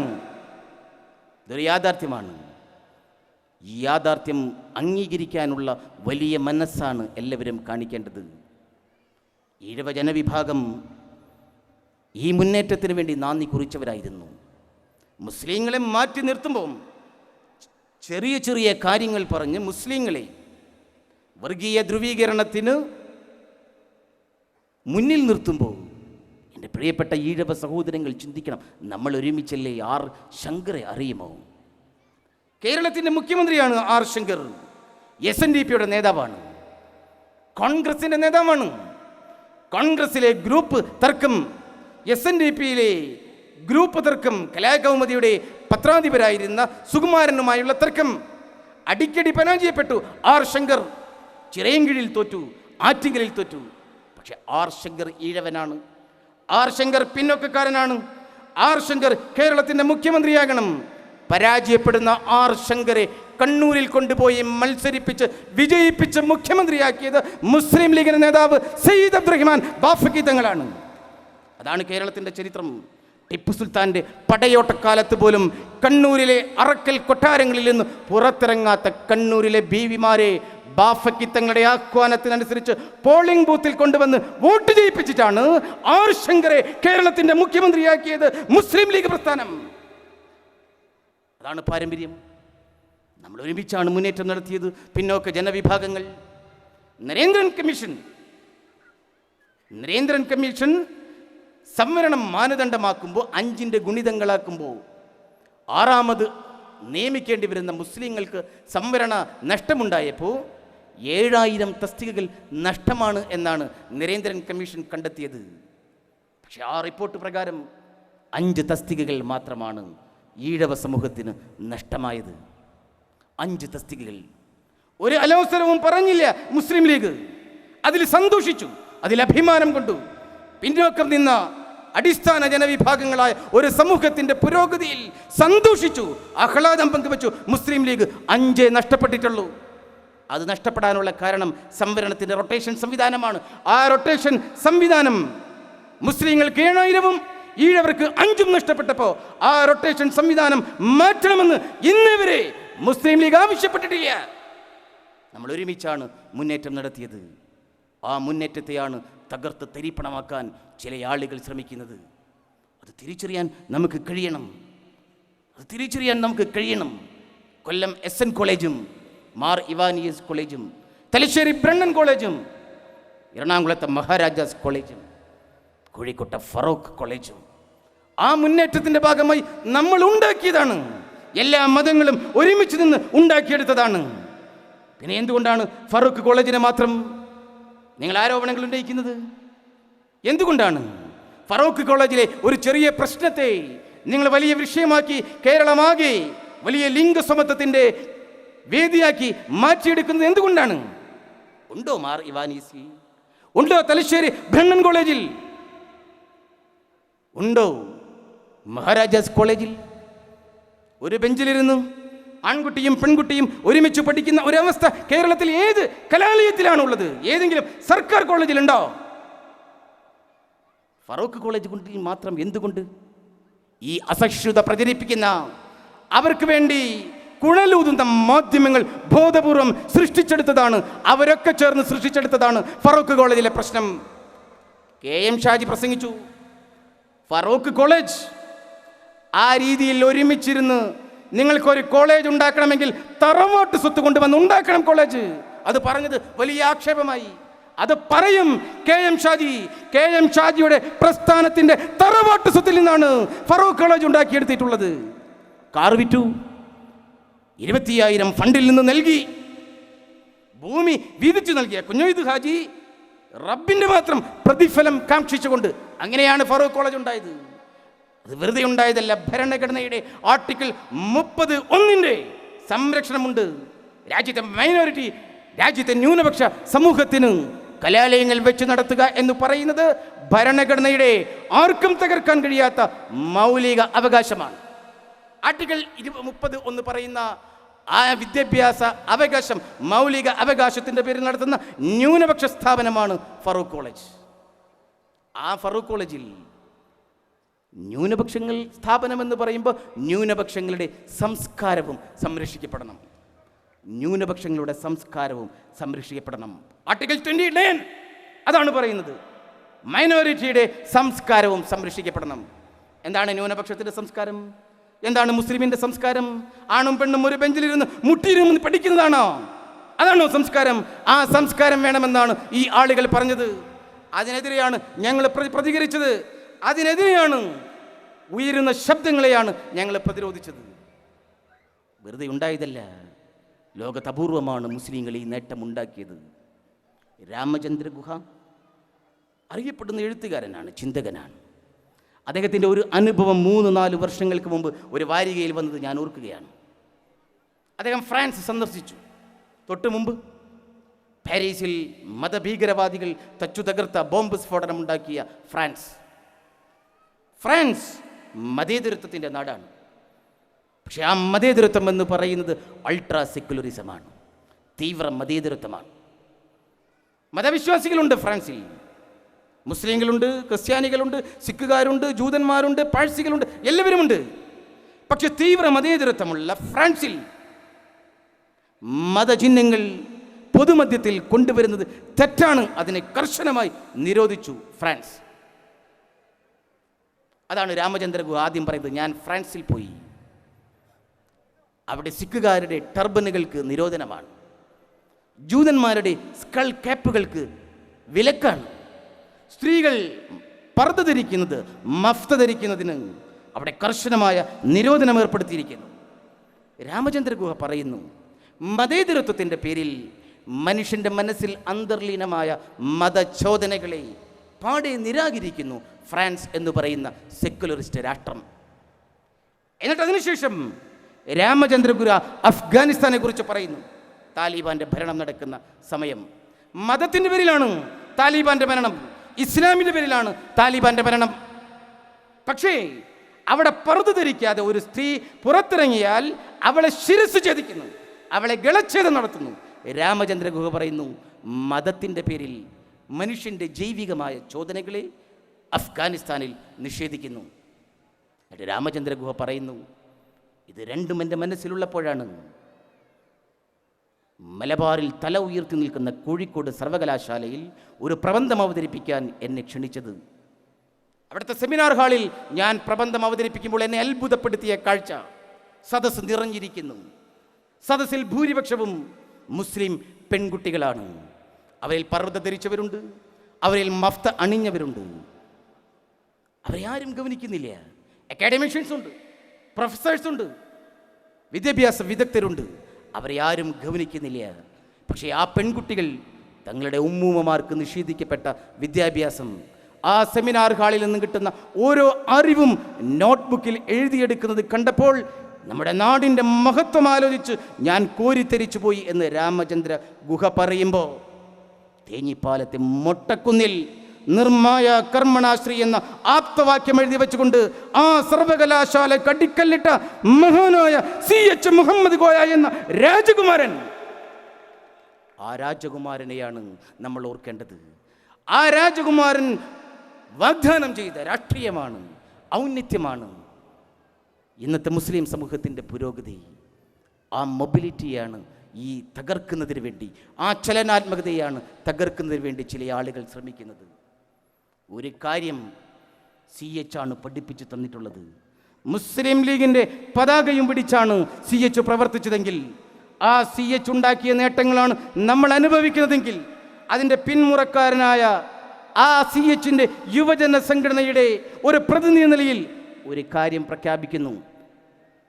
[SPEAKER 2] ഇതൊരു യാഥാർത്ഥ്യമാണ്. ഈ യാഥാർത്ഥ്യം അംഗീകരിക്കാനുള്ള വലിയ മനസ്സാണ് എല്ലാവരും കാണിക്കേണ്ടത്. ഈഴവ ജനവിഭാഗം ഈ മുന്നേറ്റത്തിന് വേണ്ടി നാന്ദി കുറിച്ചവരായിരുന്നു. മുസ്ലിങ്ങളെ മാറ്റി നിർത്തുമ്പോൾ ചെറിയ ചെറിയ കാര്യങ്ങൾ പറഞ്ഞ് മുസ്ലിങ്ങളെ വർഗീയ ധ്രുവീകരണത്തിന് മുന്നിൽ നിർത്തുമ്പോൾ എൻ്റെ പ്രിയപ്പെട്ട ഈഴവ സഹോദരങ്ങൾ ചിന്തിക്കണം. നമ്മൾ ഒരുമിച്ചല്ലേ? ആർ ശങ്കറെ അറിയുമോ? കേരളത്തിൻ്റെ മുഖ്യമന്ത്രിയാണ് ആർ ശങ്കർ. SNDPയുടെ നേതാവാണ്, കോൺഗ്രസിൻ്റെ നേതാവാണ്. കോൺഗ്രസിലെ ഗ്രൂപ്പ് തർക്കം, SNDPയിലെ ഗ്രൂപ്പ് തർക്കം, കലാകൗമുദിയുടെ പത്രാധിപരായിരുന്ന സുകുമാരനുമായുള്ള തർക്കം അടിക്കടി പരാജയപ്പെട്ടു. ആർ ശങ്കർ ചിറയൻകീഴിൽ തോറ്റു, ആറ്റിങ്ങലിൽ തോറ്റു. പക്ഷെ ആർ ശങ്കർ ഈഴവനാണ്. ആർ ശങ്കർ പിന്നോക്കക്കാരനാണ്. ആർ ശങ്കർ കേരളത്തിൻ്റെ മുഖ്യമന്ത്രിയാകണം. പരാജയപ്പെടുന്ന ആർ ശങ്കരെ കണ്ണൂരിൽ കൊണ്ടുപോയി മത്സരിപ്പിച്ച് വിജയിപ്പിച്ച് മുഖ്യമന്ത്രിയാക്കിയത് മുസ്ലിം ലീഗിൻ്റെ നേതാവ് സയ്യിദ് അബ്ദുറഹ്മാൻ ബാഫഖി തങ്ങളാണ്. അതാണ് കേരളത്തിൻ്റെ ചരിത്രം. ടിപ്പു സുൽത്താൻ്റെ പടയോട്ടക്കാലത്ത് പോലും കണ്ണൂരിലെ അറക്കൽ കൊട്ടാരങ്ങളിൽ നിന്ന് പുറത്തിറങ്ങാത്ത കണ്ണൂരിലെ ബീവിമാരെ ബാഫഖി തങ്ങളുടെ ആഹ്വാനത്തിനനുസരിച്ച് പോളിംഗ് ബൂത്തിൽ കൊണ്ടുവന്ന് വോട്ട് ചെയ്യിപ്പിച്ചിട്ടാണ് ആർ ശങ്കറെ കേരളത്തിൻ്റെ മുഖ്യമന്ത്രിയാക്കിയത് മുസ്ലിം ലീഗ് പ്രസ്ഥാനം. അതാണ് പാരമ്പര്യം. നമ്മൾ ഒരുമിച്ചാണ് മുന്നേറ്റം നടത്തിയത്. പിന്നോക്ക ജനവിഭാഗങ്ങൾ നരേന്ദ്രൻ കമ്മീഷൻ സംവരണം മാനദണ്ഡമാക്കുമ്പോൾ 5ന്റെ ഗുണിതങ്ങളാക്കുമ്പോൾ 6ാമത് നിയമിക്കേണ്ടി വരുന്ന മുസ്ലിങ്ങൾക്ക് സംവരണ നഷ്ടമുണ്ടായപ്പോൾ 7000 തസ്തികകൾ നഷ്ടമാണ് എന്നാണ് നരേന്ദ്രൻ കമ്മീഷൻ കണ്ടെത്തിയത്. പക്ഷെ ആ റിപ്പോർട്ട് പ്രകാരം 5 തസ്തികകൾ മാത്രമാണ് ഈഴവ സമൂഹത്തിന് നഷ്ടമായത്. 5 തസ്തികകൾ. ഒരു അലോസരവും പറഞ്ഞില്ല മുസ്ലിം ലീഗ്. അതിൽ സന്തോഷിച്ചു, അതിൽ അഭിമാനം കൊണ്ടു. പിന്നോക്കം നിന്ന അടിസ്ഥാന ജനവിഭാഗങ്ങളായ ഒരു സമൂഹത്തിൻ്റെ പുരോഗതിയിൽ സന്തോഷിച്ചു, ആഹ്ലാദം പങ്കുവച്ചു. മുസ്ലിം ലീഗ് 5 നഷ്ടപ്പെട്ടിട്ടുള്ളൂ. അത് നഷ്ടപ്പെടാനുള്ള കാരണം സംവരണത്തിൻ്റെ റൊട്ടേഷൻ സംവിധാനമാണ്. ആ റൊട്ടേഷൻ സംവിധാനം മുസ്ലിങ്ങൾക്ക് 7000-ഉം ഈഴവർക്ക് 5 നഷ്ടപ്പെട്ടപ്പോൾ ആ റൊട്ടേഷൻ സംവിധാനം മാറ്റണമെന്ന് ഇന്നേവരെ മുസ്ലിം ലീഗ് ആവശ്യപ്പെട്ടിട്ടില്ല. നമ്മൾ ഒരുമിച്ചാണ് മുന്നേറ്റം നടത്തിയത്. ആ മുന്നേറ്റത്തെയാണ് തകർത്ത് തരിപ്പണമാക്കാൻ ചില ആളുകൾ ശ്രമിക്കുന്നത്. അത് തിരിച്ചറിയാൻ നമുക്ക് കഴിയണം. കൊല്ലം SN കോളേജും മാർ ഇവാനിയസ് കോളേജും തലശ്ശേരി ബ്രണ്ണൻ കോളേജും എറണാകുളത്തെ മഹാരാജാസ് കോളേജും കോഴിക്കോട്ടെ ഫറൂഖ് കോളേജും ആ മുന്നേറ്റത്തിൻ്റെ ഭാഗമായി നമ്മൾ ഉണ്ടാക്കിയതാണ്. എല്ലാ മതങ്ങളും ഒരുമിച്ച് നിന്ന് ഉണ്ടാക്കിയെടുത്തതാണ്. പിന്നെ എന്തുകൊണ്ടാണ് ഫറൂഖ് കോളേജിനെ മാത്രം നിങ്ങൾ ആരോപണങ്ങൾ ഉന്നയിക്കുന്നത്? എന്തുകൊണ്ടാണ് ഫറൂഖ് കോളേജിലെ ഒരു ചെറിയ പ്രശ്നത്തെ നിങ്ങൾ വലിയ വിഷയമാക്കി കേരളമാകെ വലിയ ലിംഗസമത്വത്തിൻ്റെ വേദിയാക്കി മാറ്റിയെടുക്കുന്നത്? എന്തുകൊണ്ടാണ്? ഉണ്ടോ മാർ ഇവാനീസി? ഉണ്ടോ തലശ്ശേരി ബ്രണ്ണൻ കോളേജിൽ? ഉണ്ടോ മഹാരാജാസ് കോളേജിൽ? ഒരു ബെഞ്ചിലിരുന്ന് ആൺകുട്ടിയും പെൺകുട്ടിയും ഒരുമിച്ച് പഠിക്കുന്ന ഒരവസ്ഥ കേരളത്തിൽ ഏത് കലാലയത്തിലാണുള്ളത്? ഏതെങ്കിലും സർക്കാർ കോളേജിലുണ്ടോ? ഫറൂഖ് കോളേജ് കൊണ്ടിൽ മാത്രം എന്തുകൊണ്ട് ഈ അസഹിഷ്ണുത പ്രചരിപ്പിക്കുന്ന, അവർക്ക് വേണ്ടി കുഴലൂതുന്ന മാധ്യമങ്ങൾ ബോധപൂർവം സൃഷ്ടിച്ചെടുത്തതാണ്, അവരൊക്കെ ചേർന്ന് സൃഷ്ടിച്ചെടുത്തതാണ് ഫറൂഖ് കോളേജിലെ പ്രശ്നം. KM ഷാജി പ്രസംഗിച്ചു, ഫറൂഖ് കോളേജ് ആ രീതിയിൽ ഒരുമിച്ചിരുന്ന് നിങ്ങൾക്കൊരു കോളേജ് ഉണ്ടാക്കണമെങ്കിൽ തറവാട്ട് സ്വത്ത് കൊണ്ടുവന്ന് ഉണ്ടാക്കണം കോളേജ്. അത് പറഞ്ഞത് വലിയ ആക്ഷേപമായി. അത് പറയും KM ഷാജിയുടെ പ്രസ്ഥാനത്തിന്റെ തറവാട്ട് സ്വത്തിൽ നിന്നാണ് ഫറൂഖ് കോളേജ് ഉണ്ടാക്കിയെടുത്തിട്ടുള്ളത്. കാർ വിറ്റു, 25,000 ഫണ്ടിൽ നിന്ന് നൽകി, ഭൂമി വീതിച്ചു നൽകിയ കുഞ്ഞൊയ്ത് ഹാജി റബ്ബിന്റെ മാത്രം പ്രതിഫലം കാക്ഷിച്ചുകൊണ്ട് അങ്ങനെയാണ് ഫറൂഖ് കോളേജ് ഉണ്ടായത്. അത് വെറുതെ ഉണ്ടായതല്ല. ഭരണഘടനയുടെ ആർട്ടിക്കിൾ 30(1) സംരക്ഷണമുണ്ട്. രാജ്യത്തെ മൈനോറിറ്റി, രാജ്യത്തെ ന്യൂനപക്ഷ സമൂഹത്തിന് കലാലയങ്ങൾ വെച്ച് നടത്തുക എന്ന് പറയുന്നത് ഭരണഘടനയുടെ ആർക്കും തകർക്കാൻ കഴിയാത്ത മൗലിക അവകാശമാണ്. ആർട്ടിക്കിൾ 30(1) പറയുന്ന ആ വിദ്യാഭ്യാസ അവകാശം, മൗലിക അവകാശത്തിൻ്റെ പേരിൽ നടത്തുന്ന ന്യൂനപക്ഷ സ്ഥാപനമാണ് ഫറൂഖ് കോളേജ്. ആ ഫറൂഖ് കോളേജിൽ ന്യൂനപക്ഷങ്ങൾ സ്ഥാപനമെന്ന് പറയുമ്പോൾ ന്യൂനപക്ഷങ്ങളുടെ സംസ്കാരവും സംരക്ഷിക്കപ്പെടണം. ന്യൂനപക്ഷങ്ങളുടെ സംസ്കാരവും സംരക്ഷിക്കപ്പെടണം. ആർട്ടിക്കിൾ 29 അതാണ് പറയുന്നത്. മൈനോറിറ്റിയുടെ സംസ്കാരവും സംരക്ഷിക്കപ്പെടണം. എന്താണ് ന്യൂനപക്ഷത്തിൻ്റെ സംസ്കാരം? എന്താണ് മുസ്ലിമിൻ്റെ സംസ്കാരം? ആണും പെണ്ണും ഒരു ബെഞ്ചിലിരുന്ന് മുട്ടിയിരുന്ന് പഠിക്കുന്നതാണോ? അതാണോ സംസ്കാരം? ആ സംസ്കാരം വേണമെന്നാണ് ഈ ആളുകൾ പറഞ്ഞത്. അതിനെതിരെയാണ് ഞങ്ങൾ പ്രതികരിച്ചത്. അതിനെതിരെയാണ്, ഉയരുന്ന ശബ്ദങ്ങളെയാണ് ഞങ്ങൾ പ്രതിരോധിച്ചത്. വെറുതെ ഉണ്ടായതല്ല. ലോകത്ത് അപൂർവമാണ് മുസ്ലിങ്ങൾ ഈ നേട്ടമുണ്ടാക്കിയത്. രാമചന്ദ്ര ഗുഹ അറിയപ്പെടുന്ന എഴുത്തുകാരനാണ്, ചിന്തകനാണ്. അദ്ദേഹത്തിൻ്റെ ഒരു അനുഭവം 3-4 വർഷങ്ങൾക്ക് മുമ്പ് ഒരു വാരികയിൽ വന്നത് ഞാൻ ഓർക്കുകയാണ്. അദ്ദേഹം ഫ്രാൻസ് സന്ദർശിച്ചു. തൊട്ട് മുമ്പ് പാരീസിൽ മതഭീകരവാദികൾ തച്ചു തകർത്ത ബോംബ് സ്ഫോടനമുണ്ടാക്കിയ ഫ്രാൻസ് മതേതരത്വത്തിൻ്റെ നാടാണ്. പക്ഷെ ആ മതേതരത്വം എന്ന് പറയുന്നത് അൾട്രാ സെക്യുലറിസമാണ്, തീവ്ര മതേതരത്വമാണ്. മതവിശ്വാസികളുണ്ട് ഫ്രാൻസിൽ, മുസ്ലിങ്ങളുണ്ട്, ക്രിസ്ത്യാനികളുണ്ട്, സിഖുകാരുണ്ട്, ജൂതന്മാരുണ്ട്, പാഴ്സികളുണ്ട്, എല്ലാവരുമുണ്ട്. പക്ഷെ തീവ്ര മതേതരത്വമുള്ള ഫ്രാൻസിൽ മതചിഹ്നങ്ങൾ പൊതുമധ്യത്തിൽ കൊണ്ടുവരുന്നത് തെറ്റാണ്. അതിനെ കർശനമായി നിരോധിച്ചു ഫ്രാൻസ്. അതാണ് രാമചന്ദ്ര ഗുഹ ആദ്യം പറയുന്നത്. ഞാൻ ഫ്രാൻസിൽ പോയി, അവിടെ സിഖുകാരുടെ ടർബനുകൾക്ക് നിരോധനമാണ്, ജൂതന്മാരുടെ സ്കൾ ക്യാപ്പുകൾക്ക് വിലക്കാണ്, സ്ത്രീകൾ പർദ്ദ ധരിക്കുന്നത്, മഫ്ത ധരിക്കുന്നതിന് അവിടെ കർശനമായ നിരോധനം ഏർപ്പെടുത്തിയിരിക്കുന്നു. രാമചന്ദ്ര ഗുഹ പറയുന്നു, മതേതരത്വത്തിൻ്റെ പേരിൽ മനുഷ്യൻ്റെ മനസ്സിൽ അന്തർലീനമായ മതചോദനകളെ പാടെ നിരാകരിക്കുന്നു ഫ്രാൻസ് എന്ന് പറയുന്ന സെക്യുലറിസ്റ്റ് രാഷ്ട്രം. എന്നിട്ട് അതിനുശേഷം രാമചന്ദ്ര ഗുഹ അഫ്ഗാനിസ്ഥാനെ കുറിച്ച് പറയുന്നു. താലിബാന്റെ ഭരണം നടക്കുന്ന സമയം മതത്തിൻ്റെ പേരിലാണ് താലിബാന്റെ ഭരണം, ഇസ്ലാമിൻ്റെ പേരിലാണ് താലിബാന്റെ ഭരണം. പക്ഷേ അവിടെ പർദ്ദ ധരിക്കാതെ ഒരു സ്ത്രീ പുറത്തിറങ്ങിയാൽ അവളെ ശിരസ് ഛേദിക്കുന്നു, അവളെ ഗളച്ഛേദം നടത്തുന്നു. രാമചന്ദ്ര ഗുഹ പറയുന്നു, മതത്തിൻ്റെ പേരിൽ മനുഷ്യൻ്റെ ജൈവികമായ ചോദനകളെ അഫ്ഗാനിസ്ഥാനിൽ നിഷേധിക്കുന്നു. എന്നിട്ട് രാമചന്ദ്ര ഗുഹ പറയുന്നു, ഇത് രണ്ടും എൻ്റെ മനസ്സിലുള്ളപ്പോഴാണ് മലബാറിൽ തല ഉയർത്തി നിൽക്കുന്ന കോഴിക്കോട് സർവകലാശാലയിൽ ഒരു പ്രബന്ധം അവതരിപ്പിക്കാൻ എന്നെ ക്ഷണിച്ചത്. അവിടുത്തെ സെമിനാർ ഹാളിൽ ഞാൻ പ്രബന്ധം അവതരിപ്പിക്കുമ്പോൾ എന്നെ അത്ഭുതപ്പെടുത്തിയ കാഴ്ച, സദസ്സ് നിറഞ്ഞിരിക്കുന്നു. സദസ്സിൽ ഭൂരിപക്ഷവും മുസ്ലിം പെൺകുട്ടികളാണ്. അവരിൽ പർവ്വത ധരിച്ചവരുണ്ട്, അവരിൽ മഫ്ത അണിഞ്ഞവരുണ്ട്. അവരെ ആരും ഗവനിക്കുന്നില്ല. അക്കാഡമിഷ്യൻസ് ഉണ്ട്, പ്രൊഫസേഴ്സ് ഉണ്ട്, വിദ്യാഭ്യാസ വിദഗ്ധരുണ്ട്. അവരെ ആരും ഗവനിക്കുന്നില്ല. പക്ഷേ ആ പെൺകുട്ടികൾ തങ്ങളുടെ ഉമ്മൂമ്മമാർക്ക് നിഷേധിക്കപ്പെട്ട വിദ്യാഭ്യാസം, ആ സെമിനാർ ഹാളിൽ നിന്ന് കിട്ടുന്ന ഓരോ അറിവും നോട്ട്ബുക്കിൽ എഴുതിയെടുക്കുന്നത് കണ്ടപ്പോൾ നമ്മുടെ നാടിൻ്റെ മഹത്വം ആലോചിച്ച് ഞാൻ കോരിത്തരിച്ചു പോയി എന്ന് രാമചന്ദ്ര ഗുഹ പറയുമ്പോൾ, തേഞ്ഞിപ്പാലത്തെ മൊട്ടക്കുന്നിൽ നിർമായ കർമ്മണാശ്രീ എന്ന ആപ്തവാക്യം എഴുതി വെച്ചുകൊണ്ട് ആ സർവകലാശാല കടിക്കല്ലിട്ട മഹാനായ CH മുഹമ്മദ് കോയ എന്ന രാജകുമാരൻ, ആ രാജകുമാരനെയാണ് നമ്മൾ ഓർക്കേണ്ടത്. ആ രാജകുമാരൻ വാഗ്ദാനം ചെയ്ത രാഷ്ട്രീയമാണ്, ഔന്നത്യമാണ് ഇന്നത്തെ മുസ്ലിം സമൂഹത്തിൻ്റെ പുരോഗതി. ആ മൊബിലിറ്റിയാണ് ഈ തകർക്കുന്നതിന് വേണ്ടി, ആ ചലനാത്മകതയാണ് തകർക്കുന്നതിന് വേണ്ടി ചില ആളുകൾ ശ്രമിക്കുന്നത്. ഒരു കാര്യം CH ആണ് പഠിപ്പിച്ചു തന്നിട്ടുള്ളത്. മുസ്ലിം ലീഗിൻ്റെ പതാകയും പിടിച്ചാണ് CH പ്രവർത്തിച്ചതെങ്കിൽ, ആ CH ഉണ്ടാക്കിയ നേട്ടങ്ങളാണ് നമ്മൾ അനുഭവിക്കുന്നതെങ്കിൽ, അതിൻ്റെ പിന്മുറക്കാരനായ ആ CHൻ്റെ യുവജന സംഘടനയുടെ ഒരു പ്രതിനിധി നിലയിൽ ഒരു കാര്യം പ്രഖ്യാപിക്കുന്നു.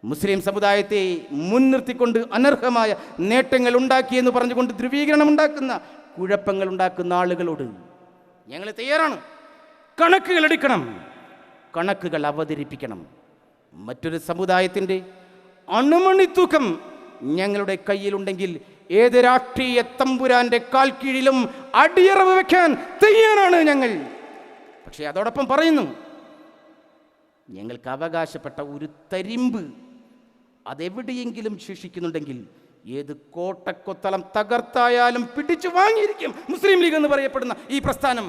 [SPEAKER 2] മുസ്ലിം സമുദായത്തെ മുൻനിർത്തിക്കൊണ്ട് അനർഹമായ നേട്ടങ്ങൾ ഉണ്ടാക്കിയെന്ന് പറഞ്ഞുകൊണ്ട് ധ്രുവീകരണം ഉണ്ടാക്കുന്ന, കുഴപ്പങ്ങൾ ഉണ്ടാക്കുന്ന ആളുകളോട് ഞങ്ങൾ തയ്യാറാണ്. കണക്കുകൾ എടുക്കണം, കണക്കുകൾ അവതരിപ്പിക്കണം. മറ്റൊരു സമുദായത്തിൻ്റെ അണുമണിത്തൂക്കം ഞങ്ങളുടെ കയ്യിലുണ്ടെങ്കിൽ ഏത് രാഷ്ട്രീയ തമ്പുരാൻ്റെ കാൽ കീഴിലും അടിയറവ് വയ്ക്കാൻ തയ്യാറാണ് ഞങ്ങൾ. പക്ഷേ അതോടൊപ്പം പറയുന്നു, ഞങ്ങൾക്ക് അവകാശപ്പെട്ട ഒരു തരിമ്പ് അതെവിടെയെങ്കിലും ശേഷിക്കുന്നുണ്ടെങ്കിൽ ഏത് കോട്ടക്കൊത്തളം തകർത്തായാലും പിടിച്ചു വാങ്ങിയിരിക്കും മുസ്ലിം ലീഗ് എന്ന് പറയപ്പെടുന്ന ഈ പ്രസ്ഥാനം.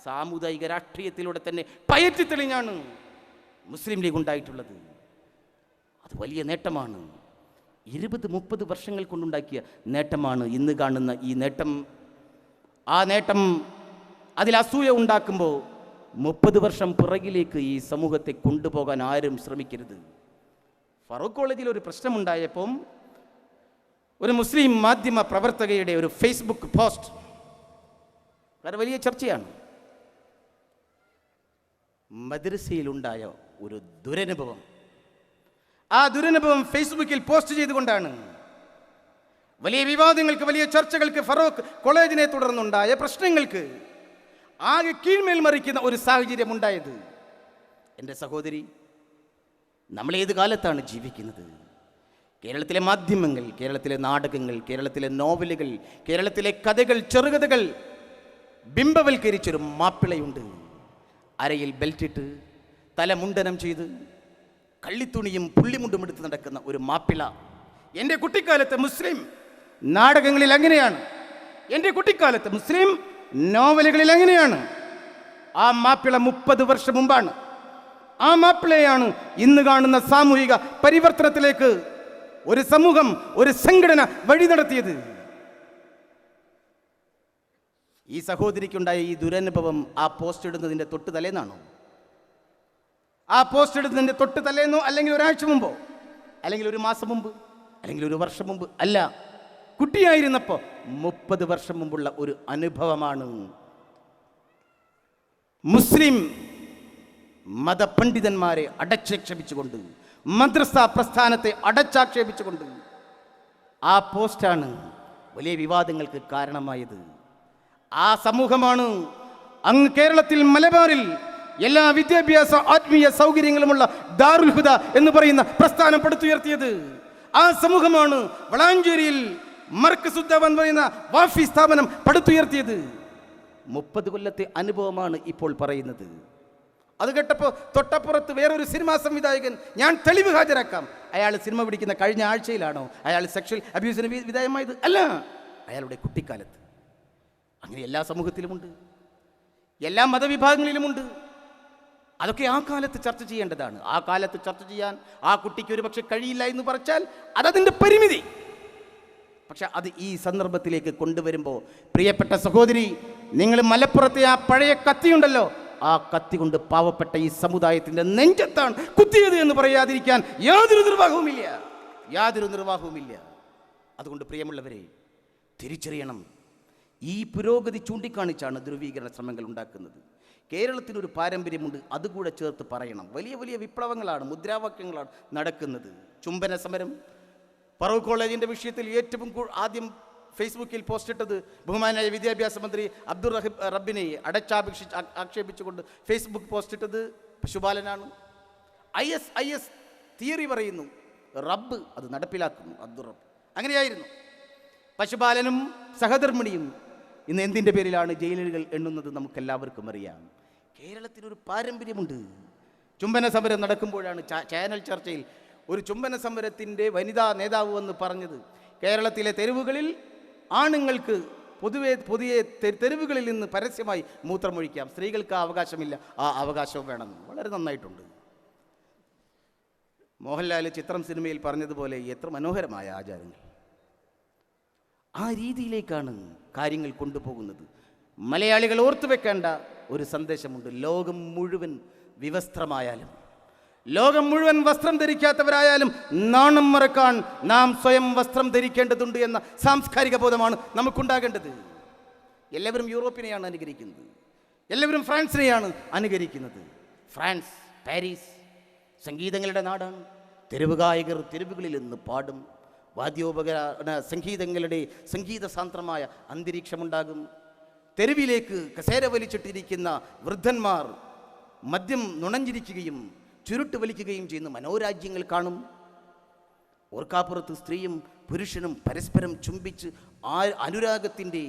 [SPEAKER 2] സാമുദായിക രാഷ്ട്രീയത്തിലൂടെ തന്നെ പയറ്റി തെളിഞ്ഞാണ് മുസ്ലിം ലീഗ് ഉണ്ടായിട്ടുള്ളത്. അത് വലിയ നേട്ടമാണ്. 20-30 വർഷങ്ങൾ കൊണ്ടുണ്ടാക്കിയ നേട്ടമാണ് ഇന്ന് കാണുന്ന ഈ നേട്ടം. ആ നേട്ടം അതിൽ അസൂയ ഉണ്ടാക്കുമ്പോൾ 30 വർഷം പുറകിലേക്ക് ഈ സമൂഹത്തെ കൊണ്ടുപോകാൻ ആരും ശ്രമിക്കരുത്. ഫറൂഖ് കോളേജിൽ ഒരു പ്രശ്നമുണ്ടായപ്പം ഒരു മുസ്ലിം മാധ്യമ പ്രവർത്തകയുടെ ഒരു ഫേസ്ബുക്ക് പോസ്റ്റ് വളരെ വലിയ ചർച്ചയാണ്. മദ്രസയിലുണ്ടായ ഒരു ദുരനുഭവം, ആ ദുരനുഭവം ഫേസ്ബുക്കിൽ പോസ്റ്റ് ചെയ്തുകൊണ്ടാണ് വലിയ വിവാദങ്ങൾക്ക്, വലിയ ചർച്ചകൾക്ക്, ഫറൂഖ് കോളേജിനെ തുടർന്നുണ്ടായ പ്രശ്നങ്ങൾക്ക് ആകെ കീഴ്മേൽ മറിക്കുന്ന ഒരു സാഹചര്യം ഉണ്ടായത്. എൻ്റെ സഹോദരി, നമ്മൾ ഏത് കാലത്താണ് ജീവിക്കുന്നത്? കേരളത്തിലെ മാധ്യമങ്ങൾ, കേരളത്തിലെ നാടകങ്ങൾ, കേരളത്തിലെ നോവലുകൾ, കേരളത്തിലെ കഥകൾ, ചെറുകഥകൾ ബിംബവൽക്കരിച്ചൊരു മാപ്പിളയുണ്ട്. അരയിൽ ബെൽറ്റിട്ട്, തലമുണ്ടനം ചെയ്ത്, കള്ളിത്തുണിയും പുള്ളിമുണ്ടും എടുത്ത് നടക്കുന്ന ഒരു മാപ്പിള. എൻ്റെ കുട്ടിക്കാലത്തെ മുസ്ലിം നാടകങ്ങളിൽ അങ്ങനെയാണ്, എൻ്റെ കുട്ടിക്കാലത്തെ മുസ്ലിം നോവലുകളിൽ അങ്ങനെയാണ്. ആ മാപ്പിള 30 വർഷം മുമ്പാണ്. ആ മാപ്പിളയാണ് ഇന്ന് കാണുന്ന സാമൂഹിക പരിവർത്തനത്തിലേക്ക് ഒരു സമൂഹം, ഒരു സംഘടന വഴി നടത്തിയത്. ഈ സഹോദരിക്കുണ്ടായ ഈ ദുരനുഭവം ആ പോസ്റ്റ് ഇടുന്നതിൻ്റെ തൊട്ട് തലേന്നാണോ? ആ പോസ്റ്റ് ഇടുന്നതിൻ്റെ തൊട്ട് തലേന്നോ, അല്ലെങ്കിൽ ഒരാഴ്ച മുമ്പോ, അല്ലെങ്കിൽ ഒരു മാസം മുമ്പ്, അല്ലെങ്കിൽ ഒരു വർഷം മുമ്പ്? അല്ല, കുട്ടിയായിരുന്നപ്പോൾ 30 വർഷം മുമ്പുള്ള ഒരു അനുഭവമാണ്. മുസ്ലിം മതപണ്ഡിതന്മാരെ അടച്ചാക്ഷേപിച്ചുകൊണ്ട്, മദ്രസ പ്രസ്ഥാനത്തെ അടച്ചാക്ഷേപിച്ചുകൊണ്ട് ആ പോസ്റ്റാണ് വലിയ വിവാദങ്ങൾക്ക് കാരണമായത്. ആ സമൂഹമാണ് അങ്ങ് കേരളത്തിൽ മലബാറിൽ എല്ലാ വിദ്യാഭ്യാസ ആത്മീയ സൗകര്യങ്ങളുമുള്ള ദാറുൽ ഹുദ എന്ന് പറയുന്ന പ്രസ്ഥാനം പടുത്തുയർത്തിയത്. ആ സമൂഹമാണ് വളാഞ്ചേരിയിൽ മർക്കസുദ്ദ എന്ന് പറയുന്ന വാഫി സ്ഥാപനം പടുത്തുയർത്തിയത്. 30 കൊല്ലത്തെ അനുഭവമാണ് ഇപ്പോൾ പറയുന്നത്. അത് കേട്ടപ്പോൾ തൊട്ടപ്പുറത്ത് വേറൊരു സിനിമാ സംവിധായകൻ, ഞാൻ തെളിവ് ഹാജരാക്കാം, അയാൾ സിനിമ പിടിക്കുന്ന കഴിഞ്ഞ ആഴ്ചയിലാണോ അയാൾ സെക്ഷൽ അബ്യൂസിന് വിധേയമായത്? അല്ല, അയാളുടെ കുട്ടിക്കാലത്ത്. അങ്ങനെ എല്ലാ സമൂഹത്തിലുമുണ്ട്. എല്ലാ മതവിഭാഗങ്ങളിലുമുണ്ട്. അതൊക്കെ ആ കാലത്ത് ചർച്ച ചെയ്യേണ്ടതാണ്. ആ കാലത്ത് ചർച്ച ചെയ്യാൻ ആ കുട്ടിക്ക് ഒരു പക്ഷെ കഴിയില്ല എന്ന് പറഞ്ഞാൽ അതതിൻ്റെ പരിമിതി. പക്ഷെ അത് ഈ സന്ദർഭത്തിലേക്ക് കൊണ്ടുവരുമ്പോൾ, പ്രിയപ്പെട്ട സഹോദരി, നിങ്ങൾ മലപ്പുറത്തെ ആ പഴയ കത്തിയുണ്ടല്ലോ, ആ കത്തി കൊണ്ട് പാവപ്പെട്ട ഈ സമുദായത്തിൻ്റെ നെഞ്ചത്താണ് കുത്തിയത് എന്ന് പറയാതിരിക്കാൻ യാതൊരു നിർവാഹവുമില്ല. അതുകൊണ്ട് പ്രിയമുള്ളവരെ, തിരിച്ചറിയണം, ഈ പുരോഗതി ചൂണ്ടിക്കാണിച്ചാണ് ധ്രുവീകരണ ശ്രമങ്ങൾ ഉണ്ടാക്കുന്നത്. കേരളത്തിനൊരു പാരമ്പര്യമുണ്ട്, അതുകൂടെ ചേർത്ത് പറയണം. വലിയ വലിയ വിപ്ലവങ്ങളാണ്, മുദ്രാവാക്യങ്ങളാണ് നടക്കുന്നത്. ചുംബന സമരം, ഫറൂഖ് കോളേജിൻ്റെ വിഷയത്തിൽ ഏറ്റവും ആദ്യം ഫേസ്ബുക്കിൽ പോസ്റ്റ് ഇട്ടത് ബഹുമാനായ വിദ്യാഭ്യാസ മന്ത്രി അബ്ദുൾ റബ്ബിനെ ആക്ഷേപിച്ചുകൊണ്ട് ഫേസ്ബുക്ക് പോസ്റ്റ് ഇട്ടത് പശുപാലനാണ്. IS തിയറി പറയുന്നു, റബ്ബ് അത് നടപ്പിലാക്കുന്നു, അബ്ദുൾ റബ്ബ്. അങ്ങനെയായിരുന്നു. പശുപാലനും സഹധർമ്മിണിയും ഇന്ന് എന്തിൻ്റെ പേരിലാണ് ജയിലുകൾ എണ്ണുന്നത് നമുക്കെല്ലാവർക്കും അറിയാം. കേരളത്തിനൊരു പാരമ്പര്യമുണ്ട്. ചുംബന സമരം നടക്കുമ്പോഴാണ് ചാനൽ ചർച്ചയിൽ ഒരു ചുംബന സമരത്തിൻ്റെ വനിതാ നേതാവ് എന്ന് പറഞ്ഞത്, കേരളത്തിലെ തെരുവുകളിൽ ആണുങ്ങൾക്ക് പൊതുവെ തെരുവുകളിൽ നിന്ന് പരസ്യമായി മൂത്രമൊഴിക്കാം, സ്ത്രീകൾക്ക് ആ അവകാശമില്ല, ആ അവകാശവും വേണമെന്ന്. വളരെ നന്നായിട്ടുണ്ട്. മോഹൻലാൽ ചിത്രം സിനിമയിൽ പറഞ്ഞതുപോലെ എത്ര മനോഹരമായ ആചാരങ്ങൾ. ആ രീതിയിലേക്കാണ് കാര്യങ്ങൾ കൊണ്ടുപോകുന്നത്. മലയാളികൾ ഓർത്തു വെക്കേണ്ട ഒരു സന്ദേശമുണ്ട്. ലോകം മുഴുവൻ വിവസ്ത്രമായാലും, ലോകം മുഴുവൻ വസ്ത്രം ധരിക്കാത്തവരായാലും നാണം മറക്കാൻ നാം സ്വയം വസ്ത്രം ധരിക്കേണ്ടതുണ്ട് എന്ന സാംസ്കാരിക ബോധമാണ് നമുക്കുണ്ടാകേണ്ടത്. എല്ലാവരും യൂറോപ്പിനെയാണ് അനുകരിക്കുന്നത്, എല്ലാവരും ഫ്രാൻസിനെയാണ് അനുകരിക്കുന്നത്. ഫ്രാൻസ്, പാരീസ് സംഗീതങ്ങളുടെ നാടാണ്. തെരുവ് ഗായകർ തെരുവുകളിൽ നിന്ന് പാടും. വാദ്യോപകരണ സംഗീതങ്ങളുടെ സംഗീത സാന്ദ്രമായ അന്തരീക്ഷമുണ്ടാകും. തെരുവിലേക്ക് കസേര വലിച്ചിട്ടിരിക്കുന്ന വൃദ്ധന്മാർ മദ്യം നുണഞ്ഞിരിക്കുകയും ചുരുട്ട് വലിക്കുകയും ചെയ്യുന്ന മനോരാജ്യങ്ങൾ കാണും. ഓർക്കാപ്പുറത്ത് സ്ത്രീയും പുരുഷനും പരസ്പരം ചുംബിച്ച് അനുരാഗത്തിൻ്റെ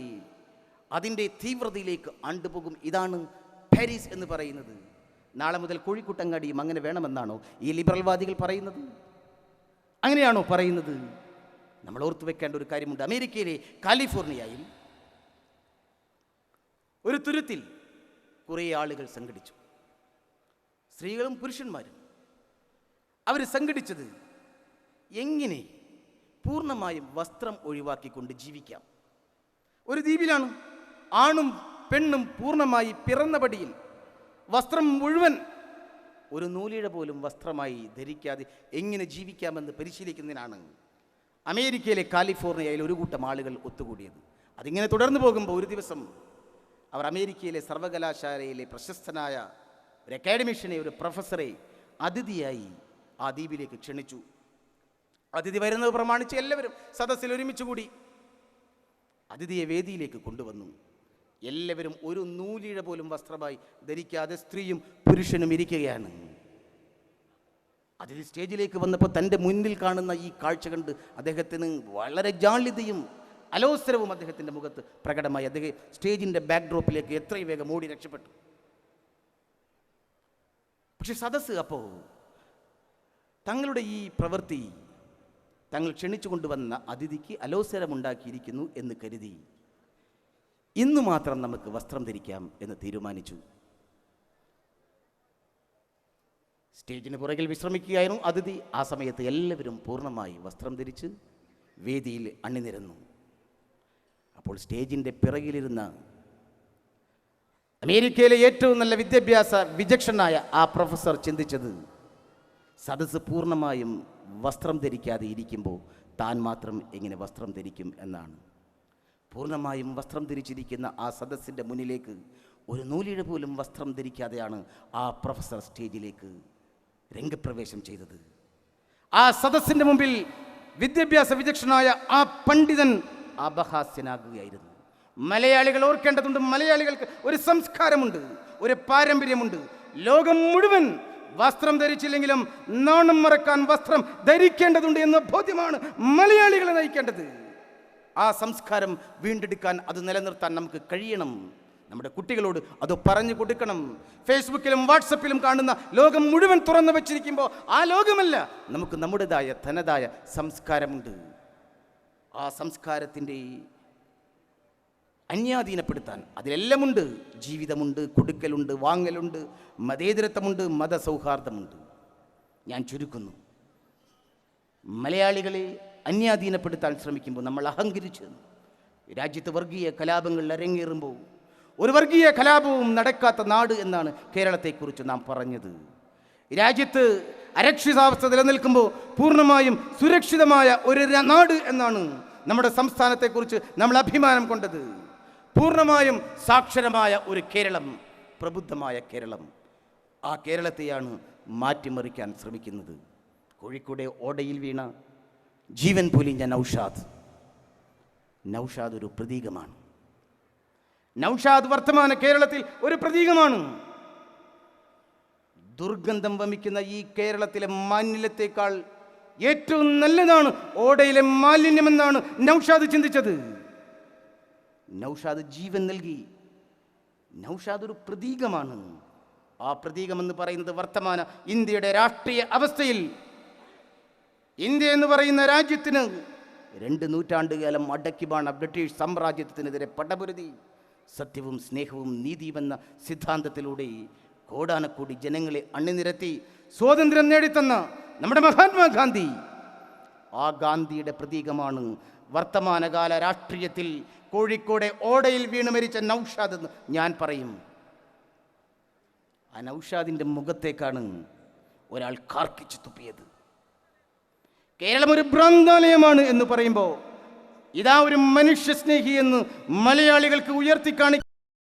[SPEAKER 2] അതിൻ്റെ തീവ്രതയിലേക്ക് ആണ്ടുപോകും. ഇതാണ് പാരീസ് എന്ന് പറയുന്നത്. നാളെ മുതൽ കോഴിക്കോട്ടങ്ങാടിയും അങ്ങനെ വേണമെന്നാണോ ഈ ലിബറൽവാദികൾ പറയുന്നത്? അങ്ങനെയാണോ പറയുന്നത്? നമ്മൾ ഓർത്തു വെക്കേണ്ട ഒരു കാര്യമുണ്ട്. അമേരിക്കയിലെ കാലിഫോർണിയയിൽ ഒരു തുരുത്തിൽ കുറേ ആളുകൾ സംഘടിച്ചു, സ്ത്രീകളും പുരുഷന്മാരും. അവർ സംഘടിച്ചത് എങ്ങനെ പൂർണ്ണമായും വസ്ത്രം ഒഴിവാക്കിക്കൊണ്ട് ജീവിക്കാം. ഒരു ദ്വീപിലാണ്. ആണും പെണ്ണും പൂർണ്ണമായി പിറന്നപടിയിൽ വസ്ത്രം മുഴുവൻ, ഒരു നൂലിഴ പോലും വസ്ത്രമായി ധരിക്കാതെ എങ്ങനെ ജീവിക്കാമെന്ന് പരിശീലിക്കുന്നതിനാണ് അമേരിക്കയിലെ കാലിഫോർണിയയിൽ ഒരു കൂട്ടം ആളുകൾ ഒത്തുകൂടിയത്. അതിങ്ങനെ തുടർന്നു പോകുമ്പോൾ ഒരു ദിവസം അവർ അമേരിക്കയിലെ സർവകലാശാലയിലെ പ്രശസ്തനായ ഒരു അക്കാഡമിഷ്യനെ, ഒരു പ്രൊഫസറെ അതിഥിയായി ആ ദ്വീപിലേക്ക് ക്ഷണിച്ചു. അതിഥി വരുന്നത് പ്രമാണിച്ച് എല്ലാവരും സദസ്സിൽ ഒരുമിച്ച് കൂടി. അതിഥിയെ വേദിയിലേക്ക് കൊണ്ടുവന്നു. എല്ലാവരും ഒരു നൂലിഴ പോലും വസ്ത്രമായി ധരിക്കാതെ സ്ത്രീയും പുരുഷനും ഇരിക്കുകയാണ്. അതിൽ സ്റ്റേജിലേക്ക് വന്നപ്പോൾ തൻ്റെ മുന്നിൽ കാണുന്ന ഈ കാഴ്ച കണ്ട് അദ്ദേഹത്തിന് വളരെ ജാള്യതയും അലോസരവും അദ്ദേഹത്തിൻ്റെ മുഖത്ത് പ്രകടമായി. അദ്ദേഹം സ്റ്റേജിൻ്റെ ബാക്ക്ഡ്രോപ്പിലേക്ക് എത്രയും വേഗം ഓടി രക്ഷപ്പെട്ടു. പക്ഷെ സദസ്സ് അപ്പോൾ തങ്ങളുടെ ഈ പ്രവൃത്തി തങ്ങൾ ക്ഷണിച്ചു കൊണ്ടുവന്ന അതിഥിക്ക് അലോസരമുണ്ടാക്കിയിരിക്കുന്നു എന്ന് കരുതി ഇന്നു മാത്രം നമുക്ക് വസ്ത്രം ധരിക്കാം എന്ന് തീരുമാനിച്ചു. സ്റ്റേജിന് പുറകിൽ വിശ്രമിക്കുകയായിരുന്നു അതിഥി. ആ സമയത്ത് എല്ലാവരും പൂർണ്ണമായി വസ്ത്രം ധരിച്ച് വേദിയിൽ അണിനിരന്നു. അപ്പോൾ സ്റ്റേജിൻ്റെ പിറകിലിരുന്ന അമേരിക്കയിലെ ഏറ്റവും നല്ല വിദ്യാഭ്യാസ വിചക്ഷണനായ ആ പ്രൊഫസർ ചിന്തിച്ചത്, സദസ്സ് പൂർണ്ണമായും വസ്ത്രം ധരിക്കാതെ ഇരിക്കുമ്പോൾ താൻ മാത്രം എങ്ങനെ വസ്ത്രം ധരിക്കും എന്നാണ്. പൂർണ്ണമായും വസ്ത്രം ധരിച്ചിരിക്കുന്ന ആ സദസ്സിൻ്റെ മുന്നിലേക്ക് ഒരു നൂലിഴ പോലും വസ്ത്രം ധരിക്കാതെയാണ് ആ പ്രൊഫസർ സ്റ്റേജിലേക്ക് രംഗപ്രവേശം ചെയ്തത്. ആ സദസ്സിൻ്റെ മുമ്പിൽ വിദ്യാഭ്യാസ വിചക്ഷണനായ ആ പണ്ഡിതൻ അപഹാസ്യനാകുകയായിരുന്നു. മലയാളികൾ ഓർക്കേണ്ടതുണ്ട്, മലയാളികൾക്ക് ഒരു സംസ്കാരമുണ്ട്, ഒരു പാരമ്പര്യമുണ്ട്. ലോകം മുഴുവൻ വസ്ത്രം ധരിച്ചില്ലെങ്കിലും നാണം മറക്കാൻ വസ്ത്രം ധരിക്കേണ്ടതുണ്ട് എന്ന ബോധ്യമാണ് മലയാളികളെ നയിക്കേണ്ടത്. ആ സംസ്കാരം വീണ്ടെടുക്കാൻ, അത് നിലനിർത്താൻ നമുക്ക് കഴിയണം. നമ്മുടെ കുട്ടികളോട് അത് പറഞ്ഞു കൊടുക്കണം. ഫേസ്ബുക്കിലും വാട്സപ്പിലും കാണുന്ന ലോകം മുഴുവൻ തുറന്നു വെച്ചിരിക്കുമ്പോൾ ആ ലോകമല്ല, നമുക്ക് നമ്മുടേതായ തനതായ സംസ്കാരമുണ്ട്. ആ സംസ്കാരത്തിൻ്റെ അന്യാധീനപ്പെടുത്താൻ അതിലെല്ലാമുണ്ട്. ജീവിതമുണ്ട്, കൊടുക്കലുണ്ട്, വാങ്ങലുണ്ട്, മതേതരത്വമുണ്ട്, മതസൗഹാർദ്ദമുണ്ട്. ഞാൻ ചുരുക്കുന്നു. മലയാളികളെ അന്യാധീനപ്പെടുത്താൻ ശ്രമിക്കുമ്പോൾ നമ്മൾ അഹങ്കരിച്ചു. രാജ്യത്ത് വർഗീയ കലാപങ്ങൾ അരങ്ങേറുമ്പോൾ ഒരു വർഗീയ കലാപവും നടക്കാത്ത നാട് എന്നാണ് കേരളത്തെക്കുറിച്ച് നാം പറഞ്ഞത്. രാജ്യത്ത് അരക്ഷിതാവസ്ഥ നിലനിൽക്കുമ്പോൾ പൂർണ്ണമായും സുരക്ഷിതമായ ഒരു നാട് എന്നാണ് നമ്മുടെ സംസ്ഥാനത്തെക്കുറിച്ച് നമ്മൾ അഭിമാനം കൊണ്ടത്. പൂർണ്ണമായും സാക്ഷരമായ ഒരു കേരളം, പ്രബുദ്ധമായ കേരളം. ആ കേരളത്തെയാണ് മാറ്റിമറിക്കാൻ ശ്രമിക്കുന്നത്. കോഴിക്കോട് ഓടയിൽ വീണ ജീവൻ പൊലിഞ്ഞ നൗഷാദ് ഒരു പ്രതീകമാണ്. നൗഷാദ് വർത്തമാന കേരളത്തിൽ ഒരു പ്രതീകമാണ്. ദുർഗന്ധം വമിക്കുന്ന ഈ കേരളത്തിലെ മാലിന്യത്തെക്കാൾ ഏറ്റവും നല്ലതാണ് ഓടയിലെ മാലിന്യമെന്നാണ് നൗഷാദ് ചിന്തിച്ചത്. നൗഷാദ് ജീവൻ നൽകി. നൗഷാദ് ഒരു പ്രതീകമാണ്. ആ പ്രതീകമെന്ന് പറയുന്നത് വർത്തമാന ഇന്ത്യയുടെ രാഷ്ട്രീയ അവസ്ഥയിൽ ഇന്ത്യ എന്ന് പറയുന്ന രാജ്യത്തിന് 2 നൂറ്റാണ്ടുകാലം അടക്കിവാണ ബ്രിട്ടീഷ് സാമ്രാജ്യത്തിനെതിരെ പടപൊരുതി സത്യവും സ്നേഹവും നീതിയുമെന്ന സിദ്ധാന്തത്തിലൂടെ കോടാനക്കോടി ജനങ്ങളെ അണിനിരത്തി സ്വാതന്ത്ര്യം നേടിത്തന്ന നമ്മുടെ മഹാത്മാഗാന്ധി, ആ ഗാന്ധിയുടെ പ്രതീകമാണ് വർത്തമാനകാല രാഷ്ട്രീയത്തിൽ കോഴിക്കോട് ഓടയിൽ വീണ് മരിച്ച നൗഷാദ് എന്ന് ഞാൻ പറയും. ആ നൗഷാദിൻ്റെ മുഖത്തേക്കാണ് ഒരാൾ കാർക്കിച്ചു തുപ്പിയത്. കേരളം ഒരു ഭ്രാന്താലയമാണ് എന്ന് പറയുമ്പോൾ ഇതാ ഒരു മനുഷ്യസ്നേഹി എന്ന് മലയാളികൾക്ക് ഉയർത്തിക്കാണി